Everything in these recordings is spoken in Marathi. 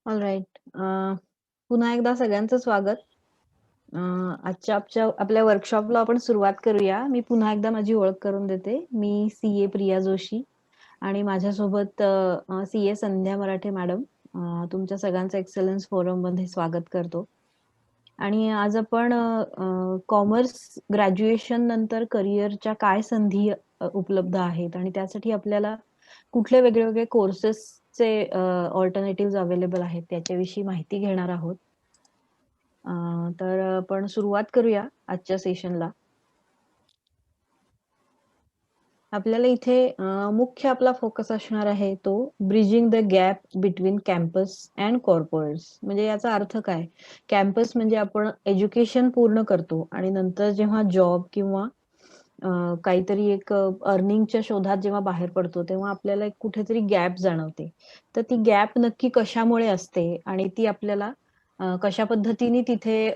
ऑलराईट. पुन्हा एकदा सगळ्यांचं स्वागत. आजच्या आपल्या वर्कशॉपला आपण सुरुवात करूया. मी पुन्हा एकदा माझी ओळख करून देते. मी सीए प्रिया जोशी आणि माझ्यासोबत सीए संध्या मराठे मॅडम. तुमच्या सगळ्यांचं एक्सलन्स फोरममध्ये स्वागत करतो. आणि आज आपण कॉमर्स ग्रॅज्युएशन नंतर करिअरच्या काय संधी उपलब्ध आहेत आणि त्यासाठी आपल्याला कुठले वेगळे कोर्सेसचे ऑल्टरनेटिव्ह अवेलेबल आहेत त्याच्याविषयी माहिती घेणार आहोत. तर आपण सुरुवात करूया आजच्या सेशनला. आपल्याला इथे मुख्य आपला फोकस असणार आहे तो bridging the gap between campus and corporates. म्हणजे याचा अर्थ काय? कॅम्पस म्हणजे आपण एज्युकेशन पूर्ण करतो आणि नंतर जेव्हा जॉब किंवा काहीतरी एक अर्निंगच्या शोधात जेव्हा बाहेर पडतो तेव्हा आपल्याला एक कुठेतरी गॅप जाणवते. तर ती गॅप नक्की कशामुळे असते आणि ती आपल्याला कशा पद्धतीने तिथे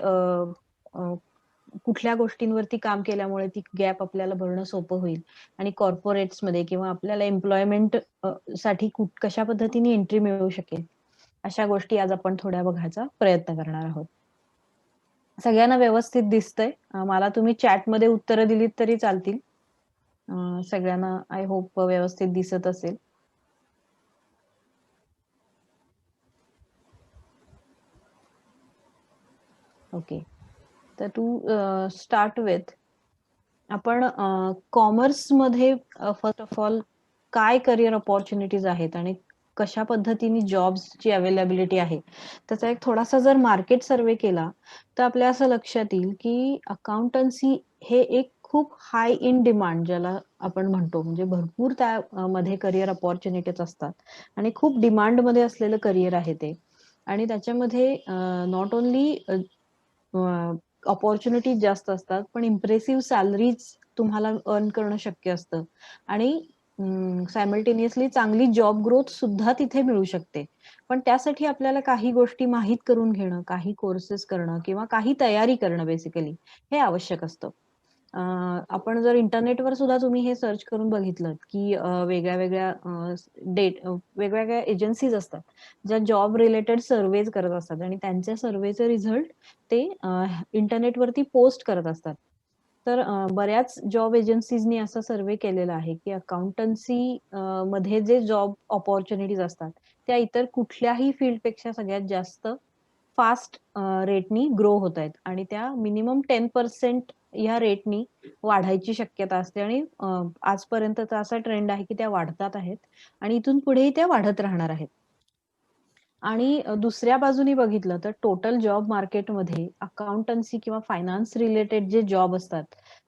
कुठल्या गोष्टींवरती काम केल्यामुळे ती गॅप आपल्याला भरणं सोपं होईल आणि कॉर्पोरेट्समध्ये किंवा आपल्याला एम्प्लॉयमेंट साठी कशा पद्धतीने एंट्री मिळू शकेल, अशा गोष्टी आज आपण थोड्या बघायचा प्रयत्न करणार आहोत. सगळ्यांना व्यवस्थित दिसतंय? मला तुम्ही चॅटमध्ये उत्तरं दिलीत तरी चालतील. सगळ्यांना आय होप व्यवस्थित दिसत असेल. ओके. तर टू स्टार्ट विथ आपण कॉमर्समध्ये फर्स्ट ऑफ ऑल काय करिअर अपॉर्च्युनिटीज आहेत आणि कशा पद्धतीने जॉब्सची अवेलेबिलिटी आहे त्याचा एक थोडासा जर मार्केट सर्वे केला तर आपल्या असं लक्षात येईल की अकाउंटन्सी हे एक खूप हाय इन डिमांड ज्याला आपण म्हणतो, म्हणजे भरपूर त्यामध्ये करिअर अपॉर्च्युनिटीज असतात आणि खूप डिमांड मध्ये असलेलं करिअर आहे ते. आणि त्याच्यामध्ये नॉट ओन्ली अपॉर्च्युनिटीज जास्त असतात पण इम्प्रेसिव्ह सॅलरीज तुम्हाला अर्न करणं शक्य असतं आणि सायमल्टेनियसली चांगली जॉब ग्रोथ सुद्धा तिथे मिळू शकते. पण त्यासाठी आपल्याला काही गोष्टी माहीत करून घेणं, काही कोर्सेस करणं किंवा काही तयारी करणं बेसिकली हे आवश्यक असतं. आपण जर इंटरनेटवर सुद्धा तुम्ही हे सर्च करून बघितलं की वेगळ्या वेगळ्या वेगवेगळ्या एजन्सीज असतात ज्या जॉब रिलेटेड सर्वेज करत असतात आणि त्यांच्या सर्वेचे रिझल्ट ते इंटरनेटवरती पोस्ट करत असतात. तर बऱ्याच जॉब एजन्सीजनी असा सर्वे केलेला आहे की अकाउंटन्सी मध्ये जे जॉब ऑपॉर्च्युनिटीज असतात त्या इतर कुठल्याही फील्डपेक्षा सगळ्यात जास्त फास्ट रेटनी ग्रो होत आहेत आणि त्या मिनिमम 10% या रेटनी वाढायची शक्यता असते आणि आजपर्यंतचा असा ट्रेंड आहे की त्या वाढतात आहेत आणि इथून पुढेही त्या वाढत राहणार आहेत. आणि दुसऱ्या बाजूनी बघितलं तर टोटल जॉब मार्केटमध्ये अकाउंटन्सी किंवा फायनान्स रिलेटेड जे जॉब असतात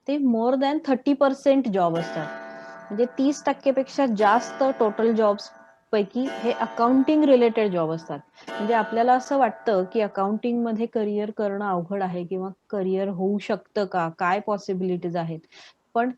ते मोर दॅन 30% जॉब असतात. म्हणजे 30% पेक्षा जास्त टोटल जॉब्स पैकी हे अकाउंटिंग रिलेटेड जॉब असतात. म्हणजे आपल्याला असं वाटतं की अकाउंटिंग मध्ये करिअर करणं अवघड आहे किंवा करिअर होऊ शकतं का, काय पॉसिबिलिटीज आहेत. पण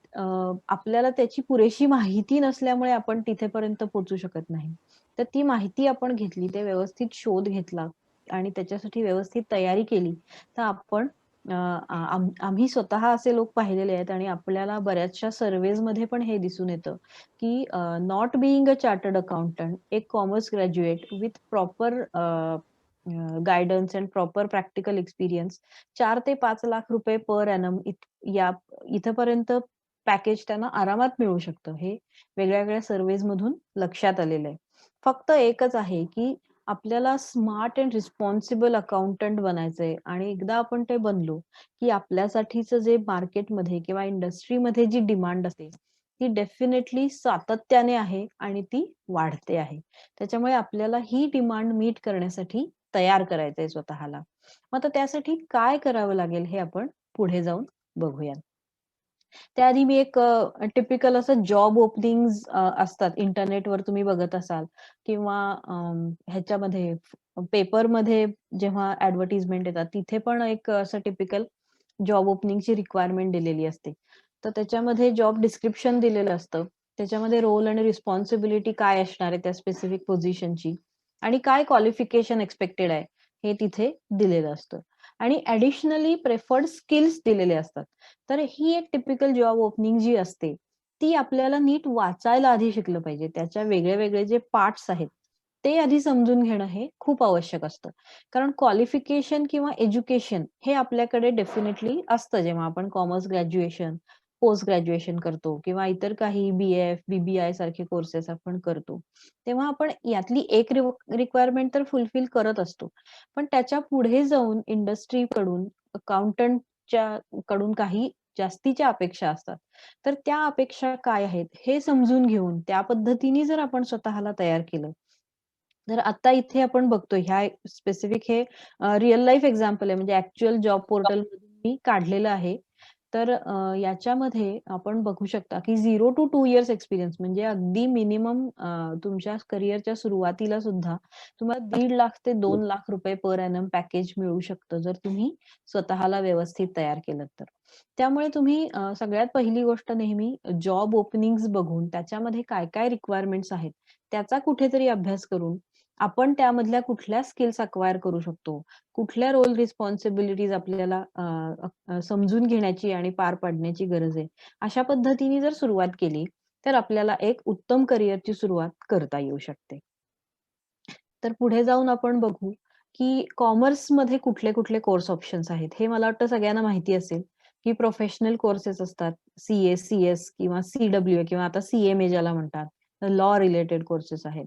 आपल्याला त्याची पुरेशी माहिती नसल्यामुळे आपण तिथेपर्यंत पोहोचू शकत नाही. तर ती माहिती आपण घेतली, ते व्यवस्थित शोध घेतला आणि त्याच्यासाठी व्यवस्थित तयारी केली तर आपण आम्ही स्वतः असे लोक पाहिलेले आहेत आणि आपल्याला बऱ्याचशा सर्वेज मध्ये पण हे दिसून येतं की not being a chartered accountant, एक commerce graduate with proper guidance and proper practical experience 4 ते 5 लाख रुपये पर एनम या इथपर्यंत पॅकेज त्यांना आरामात मिळू शकतं. हे वेगळ्या वेगळ्या सर्वेज मधून लक्षात आलेलं आहे. फक्त एकच आहे की आपल्याला स्मार्ट अँड रिस्पॉन्सिबल अकाउंटंट बनायचंय आणि एकदा आपण ते बनलो की आपल्यासाठीच जे मार्केटमध्ये किंवा इंडस्ट्रीमध्ये जी डिमांड असते ती डेफिनेटली सातत्याने आहे आणि ती वाढते आहे. त्याच्यामुळे आपल्याला ही डिमांड मीट करण्यासाठी तयार करायचंय स्वतःला. मग आता त्यासाठी काय करावं लागेल हे आपण पुढे जाऊन बघूया. त्याआधी मी एक टिपिकल असं जॉब ओपनिंग असतात इंटरनेटवर तुम्ही बघत असाल किंवा ह्याच्यामध्ये पेपरमध्ये जेव्हा ऍडव्हर्टिजमेंट येतात तिथे पण एक असं टिपिकल जॉब ओपनिंगची रिक्वायरमेंट दिलेली असते. तर त्याच्यामध्ये जॉब डिस्क्रिप्शन दिलेलं असतं. त्याच्यामध्ये रोल आणि रिस्पॉन्सिबिलिटी काय असणार आहे त्या स्पेसिफिक पोझिशनची आणि काय क्वालिफिकेशन एक्सपेक्टेड आहे हे तिथे दिलेलं असतं आणि ऍडिशनली प्रेफर्ड स्किल्स दिलेले असतात. तर ही एक टिपिकल जॉब ओपनिंग जी असते ती आपल्याला नीट वाचायला आधी शिकलं पाहिजे. त्याच्या वेगळे वेगळे जे पार्ट्स आहेत ते आधी समजून घेणं हे खूप आवश्यक असतं. कारण क्वालिफिकेशन किंवा एज्युकेशन हे आपल्याकडे डेफिनेटली असतं जेव्हा आपण कॉमर्स ग्रॅज्युएशन, पोस्ट ग्रॅज्युएशन करतो किंवा इतर काही बी-एफ, बी-बी-आय सारखे कोर्सेस आपण करतो. तेव्हा आपण यातली एक रिक्वायरमेंट तर फुलफिल करत असतो. पण त्याच्या पुढे जाऊन इंडस्ट्रीकडून, अकाउंटंटच्या कडून काही जास्तीच्या अपेक्षा असतात. तर त्या अपेक्षा काय आहेत हे समजून घेऊन त्या पद्धतीने जर आपण स्वतःला तयार केलं, तर आता इथे आपण बघतोय ह्या स्पेसिफिक हे रिअल लाईफ एक्झाम्पल आहे, म्हणजे ॲक्चुअल जॉब पोर्टलमधून मी काढलेलं आहे. तर याच्यामध्ये आपण बघू शकता, की 0 टू 2 इयर्स एक्सपिरियन्स म्हणजे अगदी मिनिमम तुमच्या करिअरच्या सुरुवातीला सुद्धा तुम्हाला 1.5 लाख ते 2 लाख रुपये पर एनम पॅकेज मिळू शकतं, जर तुम्ही स्वतःला व्यवस्थित तयार केलं तर. त्यामुळे तुम्ही सगळ्यात पहिली गोष्ट नेहमी जॉब ओपनिंग्ज बघून त्याच्यामध्ये काय-काय रिक्वायरमेंट्स आहेत, त्याचा कुठेतरी अभ्यास करून आपण त्यामधल्या कुठल्या स्किल्स अक्वायर करू शकतो, कुठल्या रोल रिस्पॉन्सिबिलिटीज आपल्याला समजून घेण्याची आणि पार पाडण्याची गरज आहे. अशा पद्धतीने जर सुरुवात केली, तर आपल्याला एक उत्तम करिअरची सुरुवात करता येऊ शकते. तर पुढे जाऊन आपण बघू, की कॉमर्समध्ये कुठले-कुठले कोर्स ऑप्शन्स आहेत. हे मला वाटतं सगळ्यांना माहिती असेल, की प्रोफेशनल कोर्सेस असतात. सी-ए, सी-एस किंवा सी-डब्ल्यू किंवा आता सी-एम-ए ज्याला म्हणतात. लॉ रिलेटेड कोर्सेस आहेत.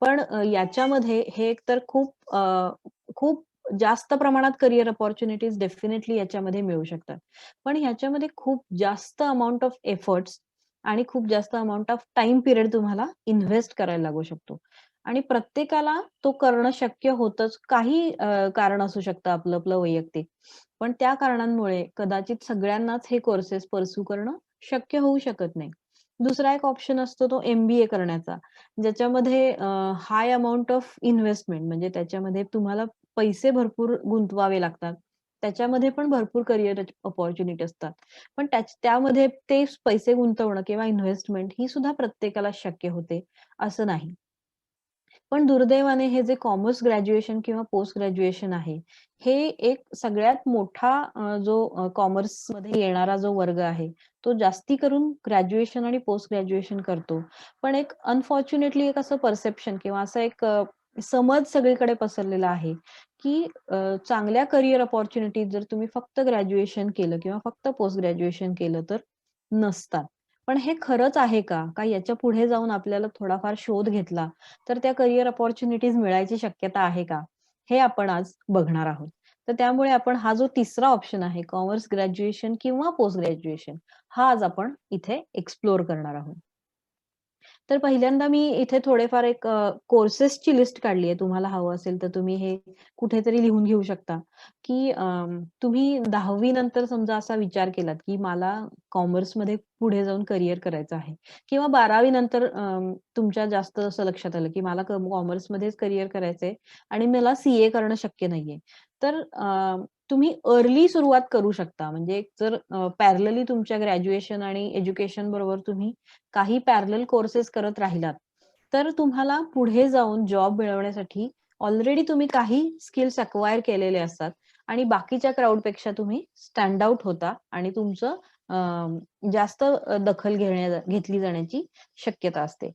पण याच्यामध्ये हे एकतर खूप जास्त प्रमाणात करियर अपॉर्च्युनिटीज डेफिनेटली याच्यामध्ये मिळू शकतात. पण ह्याच्यामध्ये खूप जास्त अमाउंट ऑफ एफर्ट्स आणि खूप जास्त अमाउंट ऑफ टाईम पिरियड तुम्हाला इन्व्हेस्ट करायला लागू शकतो. आणि प्रत्येकाला तो करणं शक्य होतंच. काही कारण असू शकतं आपलं-आपलं वैयक्तिक. पण त्या कारणांमुळे कदाचित सगळ्यांनाच हे कोर्सेस पर्स्यू करणं शक्य होऊ शकत नाही. दुसरा एक ऑप्शन असतो तो एम-बी-ए करण्याचा. ज्याच्यामध्ये हाय अमाउंट ऑफ इन्व्हेस्टमेंट म्हणजे त्याच्यामध्ये तुम्हाला पैसे भरपूर गुंतवावे लागतात. त्याच्यामध्ये पण भरपूर करियर अपॉर्च्युनिटी असतात. पण त्यामध्ये ते पैसे गुंतवणं किंवा इन्व्हेस्टमेंट ही सुद्धा प्रत्येकाला शक्य होते, असं नाही. पण दुर्दैवाने हे जे कॉमर्स ग्रॅज्युएशन किंवा पोस्ट ग्रॅज्युएशन आहे, हे एक सगळ्यात मोठा जो कॉमर्समध्ये येणारा जो वर्ग आहे, तो जास्ती करून ग्रॅज्युएशन आणि पोस्ट ग्रॅज्युएशन करतो. पण एक अनफॉर्च्युनेटली एक असं परसेप्शन किंवा असा एक समज सगळीकडे पसरलेला आहे, की चांगल्या करियर अपॉर्च्युनिटीज जर तुम्ही फक्त ग्रॅज्युएशन केलं किंवा फक्त पोस्ट ग्रॅज्युएशन केलं तर नसतात. पण हे खरंच आहे का? का याच्या पुढे जाऊन आपल्याला थोडाफार शोध घेतला, तर त्या करियर अपॉर्च्युनिटीज मिळायची शक्यता आहे का? हे आपण आज बघणार आहोत. तर त्यामुळे आपण हा जो तिसरा ऑप्शन आहे कॉमर्स ग्रॅज्युएशन किंवा पोस्ट ग्रॅज्युएशन हा आज आपण इथे एक्सप्लोर करणार आहोत. तर पहिल्यांदा मी इथे थोडेफार एक कोर्सेसची लिस्ट काढली आहे. तुम्हाला हवं असेल तर तुम्ही हे कुठेतरी लिहून घेऊ शकता, की तुम्ही 10वी नंतर समजा असा विचार केलात, की मला कॉमर्समध्ये पुढे जाऊन करियर करायचं आहे किंवा 12वी नंतर तुमच्या जास्त असं लक्षात आलं, की मला कॉमर्समध्येच करियर करायचंय आणि मला सी करणं शक्य नाहीये. तर तुम्ही अर्ली सुरुवात करू शकता. म्हणजे जर पॅरलली तुमच्या ग्रॅज्युएशन आणि एज्युकेशन बरोबर तुम्ही काही पॅरलल कोर्सेस करत राहिलात, तर तुम्हाला पुढे जाऊन जॉब मिळवण्यासाठी ऑलरेडी तुम्ही काही स्किल्स अक्वायर केलेले असतात आणि बाकीच्या क्राउडपेक्षा तुम्ही स्टँड आउट होता आणि तुमचं जास्त दखल घेतली जाण्याची शक्यता असते.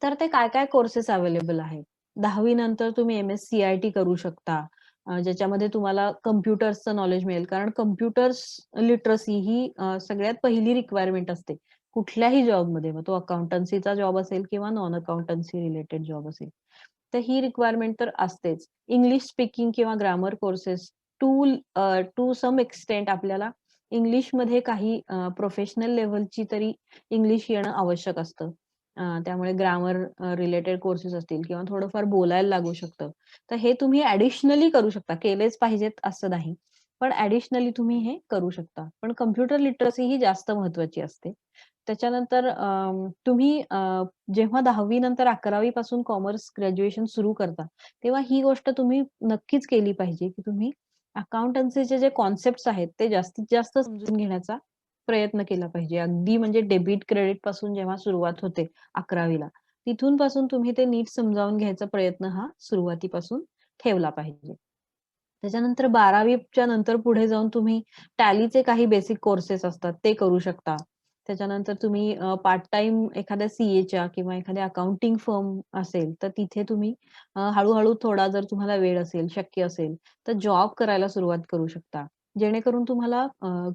तर ते काय-काय कोर्सेस अवेलेबल आहेत. 10वी नंतर तुम्ही एम-एस-सी-आय-टी करू शकता. ज्याच्यामध्ये तुम्हाला कॉम्प्युटर्सचं नॉलेज मिळेल. कारण कॉम्प्युटर्स लिटरसी ही सगळ्यात पहिली रिक्वायरमेंट असते. कुठल्याही जॉबमध्ये. मग तो अकाउंटन्सीचा जॉब असेल किंवा नॉन अकाउंटन्सी रिलेटेड जॉब असेल. तर ही रिक्वायरमेंट तर असतेच. इंग्लिश स्पीकिंग किंवा grammar courses to some extent आपल्याला इंग्लिशमध्ये काही प्रोफेशनल लेव्हलची तरी इंग्लिश येणं आवश्यक असतं. त्यामुळे ग्रामर रिलेटेड कोर्सेस असतील किंवा थोडंफार बोलायला लागू शकतं. तर हे तुम्ही ॲडिशनली करू शकता. केलेच पाहिजेत असं नाही. पण ॲडिशनली तुम्ही हे करू शकता. पण कॉम्प्युटर लिटरसी ही जास्त महत्त्वाची असते. त्याच्यानंतर तुम्ही जेव्हा 10वी नंतर 11वी पासून कॉमर्स ग्रॅज्युएशन सुरू करता, तेव्हा ही गोष्ट तुम्ही नक्कीच केली पाहिजे, की तुम्ही अकाउंटन्सीचे जे कॉन्सेप्ट्स आहेत, ते जास्तीत जास्त समजून घेण्याचा प्रयत्न केला पाहिजे. अगदी म्हणजे डेबिट, क्रेडिट पासून जेव्हा सुरुवात होते 11वी तिथून पासून तुम्ही ते नीट समजावून घ्यायचा प्रयत्न हा सुरुवातीपासून ठेवला पाहिजे. त्याच्यानंतर 12वीच्या नंतर पुढे जाऊन तुम्ही टॅलीचे काही बेसिक कोर्सेस असतात ते करू शकता. त्याच्यानंतर तुम्ही पार्ट टाईम एखाद्या सीएच्या किंवा एखाद्या अकाउंटिंग फर्म असेल, तर तिथे तुम्ही हळू-हळू थोडा जर तुम्हाला वेळ असेल, शक्य असेल, तर जॉब करायला सुरुवात करू शकता. जेणेकरून तुम्हाला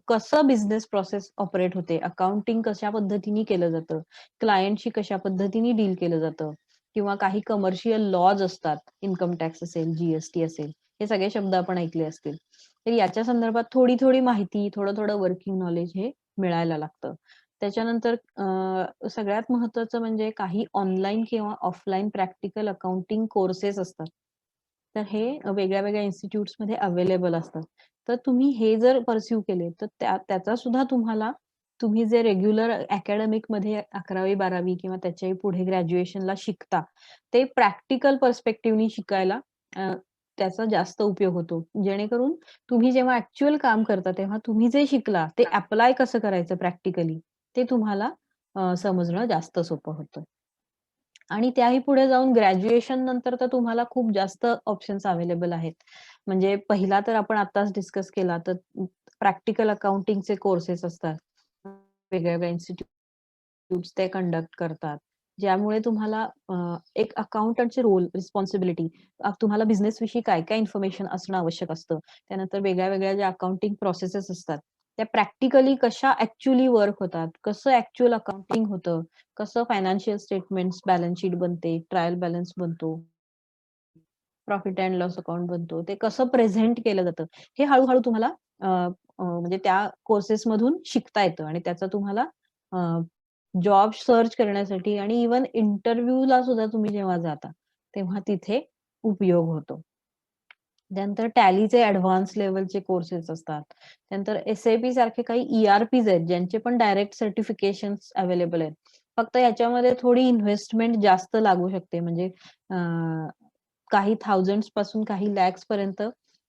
कसं बिझनेस प्रोसेस ऑपरेट होते, अकाउंटिंग कशा पद्धतीने केलं जातं, क्लायंटशी कशा पद्धतीने डील केलं जातं किंवा काही कमर्शियल लॉज असतात, इन्कम टॅक्स असेल, जीएसटी असेल, हे सगळे शब्द आपण ऐकले असतील. तर याच्या संदर्भात थोडी-थोडी माहिती, थोडं-थोडं वर्किंग नॉलेज हे मिळायला लागतं. त्याच्यानंतर सगळ्यात महत्त्वाचं म्हणजे काही ऑनलाईन किंवा ऑफलाईन प्रॅक्टिकल अकाउंटिंग कोर्सेस असतात. तर हे वेगळ्या-वेगळ्या इन्स्टिट्यूट्समध्ये अवेलेबल असतात. तर तुम्ही हे जर पर्स्यू केले, तर त्याचा सुद्धा तुम्हाला तुम्ही जे रेग्युलर अकॅडमिकमध्ये 11वी-12वी किंवा त्याच्याही पुढे ग्रॅज्युएशनला शिकता, ते प्रॅक्टिकल पर्स्पेक्टिव्हनी शिकायला अ, त्याचा जास्त उपयोग होतो. जेणेकरून तुम्ही जेव्हा ॲक्चुअल काम करता, तेव्हा तुम्ही जे शिकला ते अप्लाय कसं करायचं प्रॅक्टिकली, ते तुम्हाला समजणं जास्त सोपं होतं. आणि त्याही पुढे जाऊन ग्रॅज्युएशन नंतर तर तुम्हाला खूप जास्त ऑप्शन्स अवेलेबल आहेत. म्हणजे पहिला तर आपण आत्ताच डिस्कस केला, तर प्रॅक्टिकल अकाउंटिंगचे कोर्सेस असतात. वेगळ्या-वेगळ्या इन्स्टिट्यूट्स ते कंडक्ट करतात. ज्यामुळे तुम्हाला एक अकाउंटंटचे रोल, रिस्पॉन्सिबिलिटी तुम्हाला बिझनेसविषयी काय-काय इन्फॉर्मेशन असणं आवश्यक असतं. त्यानंतर वेगळ्या-वेगळ्या ज्या अकाउंटिंग प्रोसेसेस असतात, त्या प्रॅक्टिकली कशा ॲक्चुअली वर्क होतात, कसं ॲक्चुअल अकाउंटिंग होतं, कसं फायनान्शियल स्टेटमेंट्स, बॅलन्स शीट बनते, ट्रायल बॅलन्स बनतो, प्रॉफिट अँड लॉस अकाउंट बनतो, ते कसं प्रेझेंट केलं जातं, हे हळू-हळू तुम्हाला अ, अ, म्हणजे त्या कोर्सेसमधून शिकता येतं आणि त्याचा तुम्हाला जॉब सर्च करण्यासाठी आणि इव्हन इंटरव्ह्यूला सुद्धा तुम्ही जेव्हा जाता, तेव्हा तिथे उपयोग होतो. त्यानंतर टॅलीचे एडवान्स लेव्हलचे कोर्सेस असतात. त्यानंतर एस-ए-पी सारखे काही ई-आर-पीज आहेत, ज्यांचे पण डायरेक्ट सर्टिफिकेशन्स अवेलेबल आहेत. फक्त याच्यामध्ये थोडी इन्व्हेस्टमेंट जास्त लागू शकते. म्हणजे अ, काही थाउजंड्स पासून काही लॅक्स पर्यंत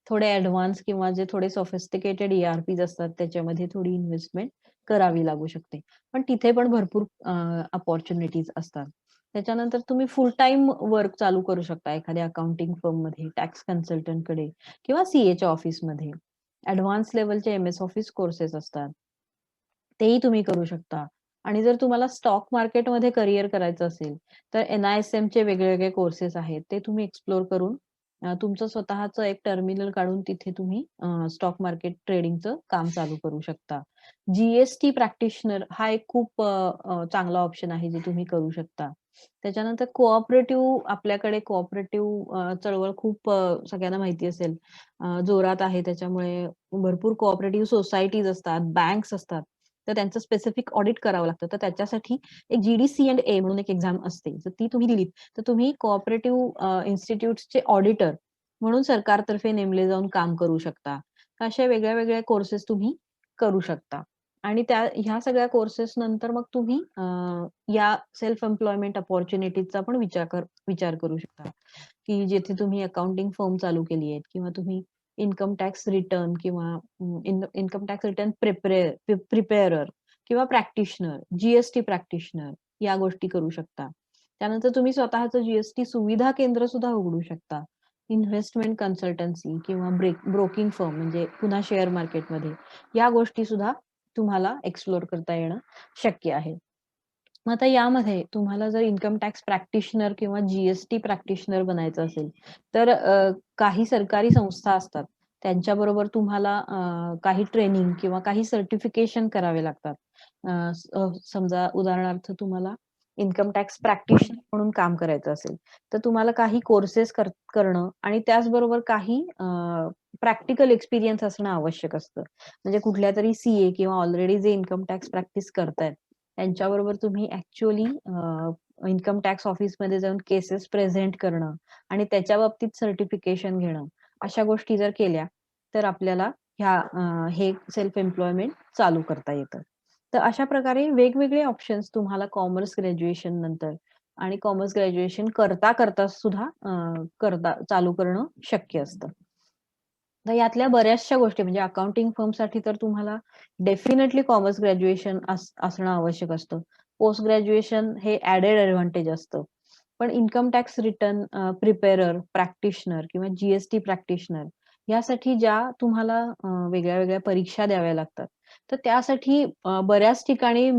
थोडे एडवान्स किंवा जे थोडे सोफिस्टिकेटेड ई-आर-पीज असतात, त्याच्यामध्ये थोडी इन्व्हेस्टमेंट करावी लागू शकते. पण तिथे पण भरपूर अपॉर्च्युनिटीज असतात. त्याच्यानंतर तुम्ही फुल टाईम वर्क चालू करू शकता एखाद्या अकाउंटिंग फर्ममध्ये, टॅक्स कन्सल्टंटकडे किंवा सीएच्या ऑफिसमध्ये. एडवान्स लेव्हलचे एम-एस ऑफिस कोर्सेस असतात. तेही तुम्ही करू शकता. आणि जर तुम्हाला स्टॉक मार्केटमध्ये करियर करायचं असेल, तर एन-आय-एस-एमचे वेगळे-वेगळे कोर्सेस आहेत. ते तुम्ही एक्सप्लोर करून तुमचं स्वतःचं एक टर्मिनल काढून तिथे तुम्ही स्टॉक मार्केट ट्रेडिंगचं काम चालू करू शकता. जी प्रॅक्टिशनर हा एक खूप चांगला ऑप्शन आहे, जे तुम्ही करू शकता. त्याच्यानंतर आपल्याकडे कोऑपरेटिव्ह चळवळ खूप सगळ्यांना माहिती असेल जोरात आहे. त्याच्यामुळे भरपूर कोऑपरेटिव्ह सोसायटीज असतात, बँक्स असतात. तर त्यांचं स्पेसिफिक ऑडिट करावं लागतं. तर त्याच्यासाठी एक जी-डी-सी&ए म्हणून एक एक्झाम असते. जर ती तुम्ही दिलीत, तर तुम्ही कोऑपरेटिव्ह इन्स्टिट्यूट्सचे ऑडिटर म्हणून सरकारतर्फे नेमले जाऊन काम करू शकता. अशा वेगळ्या-वेगळ्या कोर्सेस तुम्ही करू शकता. आणि ह्या सगळ्या कोर्सेस नंतर मग तुम्ही या सेल्फ एम्प्लॉयमेंट अपॉर्च्युनिटीजचा पण विचार करू शकता. की जिथे तुम्ही अकाउंटिंग फर्म चालू केली आहे किंवा तुम्ही इन्कम टॅक्स रिटर्न किंवा इन्कम टॅक्स रिटर्न प्रिपेअरर किंवा प्रॅक्टिशनर, जी प्रॅक्टिशनर या गोष्टी करू शकता. त्यानंतर तुम्ही स्वतःचं जी सुविधा केंद्र सुद्धा उघडू शकता. इन्व्हेस्टमेंट कन्सल्टन्सी किंवा ब्रोकिंग फर्म म्हणजे पुन्हा शेअर मार्केटमध्ये या गोष्टी सुद्धा तुम्हाला एक्सप्लोर करता येणं शक्य आहे. मग आता यामध्ये तुम्हाला जर इन्कम टॅक्स प्रॅक्टिशनर किंवा प्रॅक्टिशनर बनायचं असेल, तर काही सरकारी संस्था असतात. त्यांच्याबरोबर तुम्हाला काही ट्रेनिंग किंवा काही सर्टिफिकेशन करावे लागतात. समजा उदाहरणार्थ तुम्हाला इन्कम टॅक्स प्रॅक्टिशनर म्हणून काम करायचं असेल, तर तुम्हाला काही कोर्सेस करणं आणि त्याचबरोबर काही प्रॅक्टिकल एक्सपिरियन्स असणं आवश्यक असतं. म्हणजे कुठल्यातरी सीए किंवा ऑलरेडी जे इन्कम टॅक्स प्रॅक्टिस करतायत, त्यांच्याबरोबर तुम्ही ॲक्चुअली इन्कम टॅक्स ऑफिसमध्ये जाऊन केसेस प्रेझेंट करणं आणि त्याच्या बाबतीत सर्टिफिकेशन घेणं, अशा गोष्टी जर केल्या, तर आपल्याला हे सेल्फ एम्प्लॉयमेंट चालू करता येतं. तर अशा प्रकारे वेगवेगळे ऑप्शन्स तुम्हाला कॉमर्स ग्रॅज्युएशन नंतर आणि कॉमर्स ग्रॅज्युएशन करता सुद्धा चालू करणं शक्य असतं. तर यातल्या बऱ्याचशा गोष्टी म्हणजे अकाउंटिंग फर्मसाठी तर तुम्हाला डेफिनेटली कॉमर्स ग्रॅज्युएशन असणं आवश्यक असतं. पोस्ट ग्रॅज्युएशन हे ॲडेड एडव्हांटेज असतं. पण इन्कम टॅक्स रिटर्न प्रिपेरर, प्रॅक्टिशनर किंवा जी प्रॅक्टिशनर यासाठी ज्या तुम्हाला वेगळ्या-वेगळ्या परीक्षा द्याव्या लागतात. तर त्यासाठी बऱ्याच ठिकाणी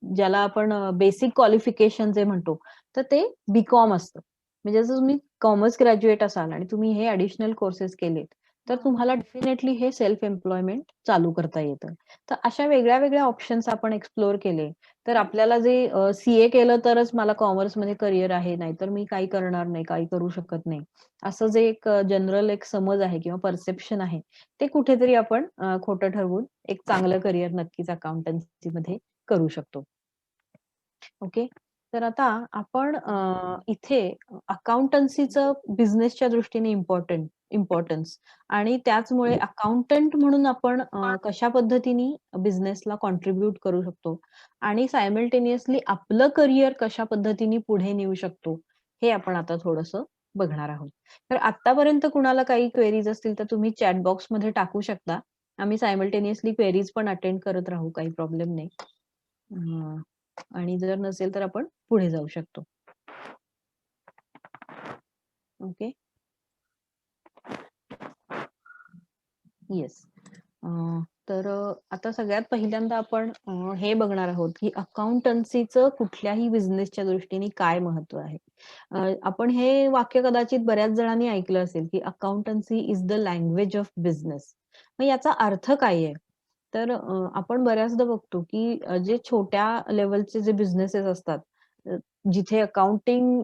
ज्याला आपण बेसिक क्वालिफिकेशन जे म्हणतो, तर ते बी-कॉम असतं. म्हणजे जर तुम्ही कॉमर्स ग्रॅज्युएट असाल आणि तुम्ही हे ॲडिशनल कोर्सेस केलेत, तर तुम्हाला डेफिनेटली हे सेल्फ एम्प्लॉयमेंट चालू करता येतं. तर अशा वेगळ्या-वेगळ्या ऑप्शन्स आपण एक्सप्लोर केले, तर आपल्याला जे सी केलं तरच मला कॉमर्समध्ये करियर आहे, नाहीतर मी काही करणार नाही, काही करू शकत नाही. असं जे एक जनरल एक समज आहे किंवा परसेप्शन आहे, ते कुठेतरी आपण खोटं ठरवून एक चांगलं करियर नक्कीच अकाउंटन्सीमध्ये करू शकतो. ओके. तर आता आपण इथे अकाउंटन्सीचं बिझनेसच्या दृष्टीने इम्पोर्टन्स आणि त्याचमुळे अकाउंटंट म्हणून आपण कशा पद्धतीने बिझनेसला कॉन्ट्रिब्यूट करू शकतो आणि सायमल्टेनियसली आपलं करियर कशा पद्धतीने पुढे नेऊ शकतो, हे आपण आता थोडंसं बघणार आहोत. तर आत्तापर्यंत कुणाला काही क्वेरीज असतील तर तुम्ही चॅट बॉक्समध्ये टाकू शकता. आम्ही सायमल्टेनियसली क्वेरीज पण अटेंड करत राहू, काही प्रॉब्लेम नाही. आणि जर नसेल तर आपण पुढे जाऊ शकतो. ओके. येस. अ, तर आता सगळ्यात पहिल्यांदा आपण हे बघणार आहोत, की अकाउंटन्सीचं कुठल्याही बिझनेसच्या दृष्टीने काय महत्त्व आहे. आपण हे वाक्य कदाचित बऱ्याच जणांनी ऐकलं असेल, की accountancy is the language of business. मग याचा अर्थ काय आहे? तर आपण बऱ्याचदा बघतो, की जे छोट्या लेव्हलचे जे बिझनेसेस असतात, अ, जिथे अकाउंटिंग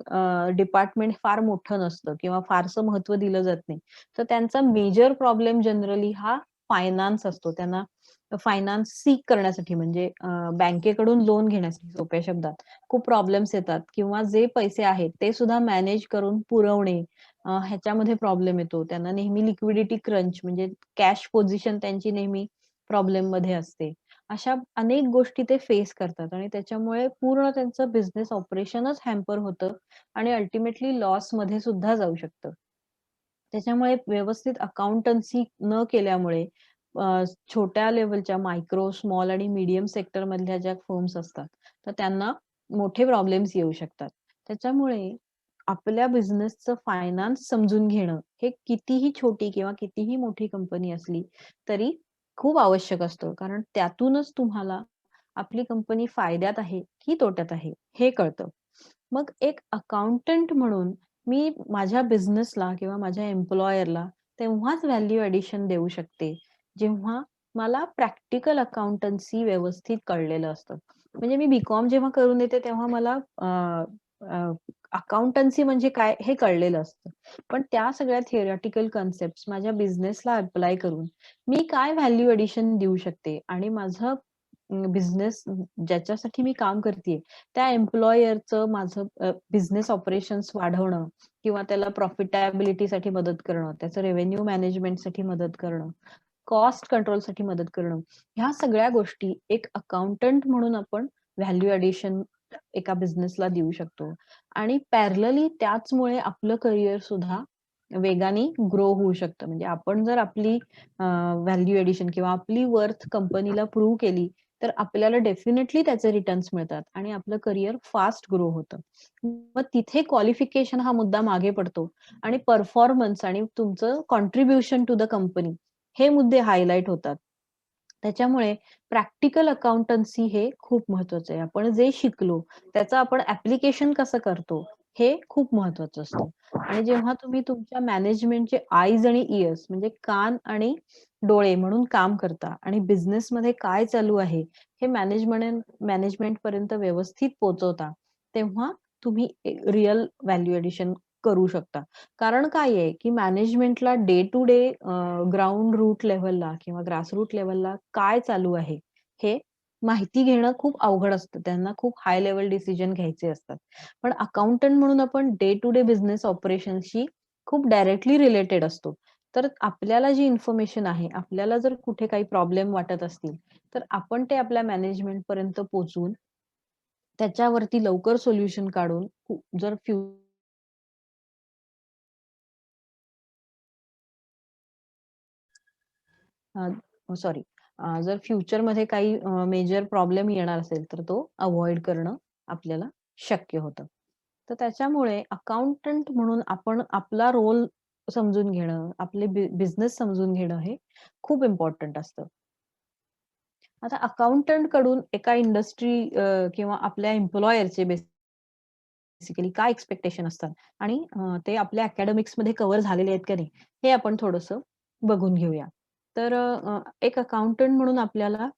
डिपार्टमेंट फार मोठं नसतं किंवा फारसं महत्त्व दिलं जात नाही. तर त्यांचा मेजर प्रॉब्लेम जनरली हा फायनान्स असतो. त्यांना फायनान्स सीक करण्यासाठी म्हणजे बँकेकडून लोन घेण्यासाठी सोप्या शब्दात खूप प्रॉब्लेम्स येतात किंवा जे पैसे आहेत ते सुद्धा मॅनेज करून पुरवणे ह्याच्यामध्ये प्रॉब्लेम येतो. त्यांना नेहमी लिक्विडिटी क्रंच म्हणजे कॅश पोझिशन त्यांची नेहमी प्रॉब्लेममध्ये असते. अशा अनेक गोष्टी ते फेस करतात आणि त्याच्यामुळे पूर्ण त्यांचं बिझनेस ऑपरेशनच हॅम्पर होतं आणि अल्टिमेटली लॉसमध्ये सुद्धा जाऊ शकतं. त्याच्यामुळे व्यवस्थित अकाउंटन्सी न केल्यामुळे छोट्या लेव्हलच्या मायक्रो, स्मॉल आणि मीडियम सेक्टरमधल्या ज्या फर्म्स असतात, तर त्यांना मोठे प्रॉब्लेम्स येऊ शकतात. त्याच्यामुळे आपल्या बिझनेसचं फायनान्स समजून घेणं, हे कितीही छोटी किंवा कितीही मोठी कंपनी असली, तरी खूप आवश्यक असतं. कारण त्यातूनच तुम्हाला आपली कंपनी फायद्यात आहे की तोट्यात आहे, हे कळतं. मग एक अकाउंटंट म्हणून मी माझ्या बिझनेसला किंवा माझ्या एम्प्लॉयरला तेव्हाच व्हॅल्यू एडिशन देऊ शकते, जेव्हा मला प्रॅक्टिकल अकाउंटन्सी व्यवस्थित कळलेलं असतं. म्हणजे मी बी-कॉम जेव्हा करून येते तेव्हा मला अकाउंटन्सी म्हणजे काय हे कळलेलं असतं. पण त्या सगळ्या थिअरेटिकल कन्सेप्ट्स माझ्या बिझनेसला अप्लाय करून मी काय व्हॅल्यू एडिशन देऊ शकते आणि माझं बिझनेस ज्याच्यासाठी मी काम करतीये, त्या एम्प्लॉयरचं माझं बिझनेस ऑपरेशन्स वाढवणं किंवा त्याला प्रॉफिटॅबिलिटीसाठी मदत करणं, त्याचं रेव्हेन्यू मॅनेजमेंटसाठी मदत करणं, कॉस्ट कंट्रोलसाठी मदत करणं, ह्या सगळ्या गोष्टी एक अकाउंटंट म्हणून आपण व्हॅल्यू एडिशन एका बिझनेसला देऊ शकतो. आणि पॅरलली त्याचमुळे आपलं करियर सुद्धा वेगाने ग्रो होऊ शकतं. म्हणजे आपण जर आपली व्हॅल्यू एडिशन किंवा आपली वर्थ कंपनीला प्रूव्ह केली, तर आपल्याला डेफिनेटली त्याचे रिटर्न्स मिळतात आणि आपलं करियर फास्ट ग्रो होतं. मग तिथे क्वालिफिकेशन हा मुद्दा मागे पडतो आणि परफॉर्मन्स आणि तुमचं कॉन्ट्रिब्युशन टू द कंपनी हे मुद्दे हायलाइट होतात. त्याच्यामुळे प्रॅक्टिकल अकाउंटन्सी हे खूप महत्वाचं आहे. आपण जे शिकलो त्याचं आपण ॲप्लिकेशन कसं करतो हे खूप महत्वाचं असतं. आणि जेव्हा तुम्ही तुमच्या मॅनेजमेंटचे आयज आणि इयर्स म्हणजे कान आणि डोळे म्हणून काम करता आणि बिझनेसमध्ये काय चालू आहे हे मॅनेजमेंट पर्यंत व्यवस्थित पोहोचवता, तेव्हा तुम्ही रिअल व्हॅल्यू एडिशन करू शकता. कारण काय आहे, की मॅनेजमेंटला day to day ground root लेव्हलला किंवा ग्रास रूट लेव्हलला काय चालू आहे, हे माहिती घेणं खूप अवघड असतं. त्यांना खूप हाय लेव्हल डिसिजन घ्यायचे असतात. पण अकाउंटंट म्हणून आपण डे टू डे बिझनेस ऑपरेशन्सशी खूप डायरेक्टली रिलेटेड असतो. तर आपल्याला जी इन्फॉर्मेशन आहे, आपल्याला जर कुठे काही प्रॉब्लेम वाटत असतील, तर आपण ते आपल्या मॅनेजमेंटपर्यंत पोहोचवून त्याच्यावरती लवकर सोल्युशन काढून जर सॉरी जर फ्युचरमध्ये काही मेजर प्रॉब्लेम येणार असेल, तर तो अव्हॉइड करणं आपल्याला शक्य होतं. तर त्याच्यामुळे अकाउंटंट म्हणून आपण आपला रोल समजून घेणं, आपले बिझनेस समजून घेणं हे खूप इम्पोर्टंट असतं. आता अकाउंटंट कडून एका इंडस्ट्री किंवा आपल्या एम्प्लॉयरचे बेसिकली काय एक्स्पेक्टेशन असतात आणि ते आपल्या अकॅडमिक्समध्ये कव्हर झालेले आहेत का नाही, हे आपण थोडंसं बघून घेऊया. तर एक अकाउंटंट म्हणून आपल्याला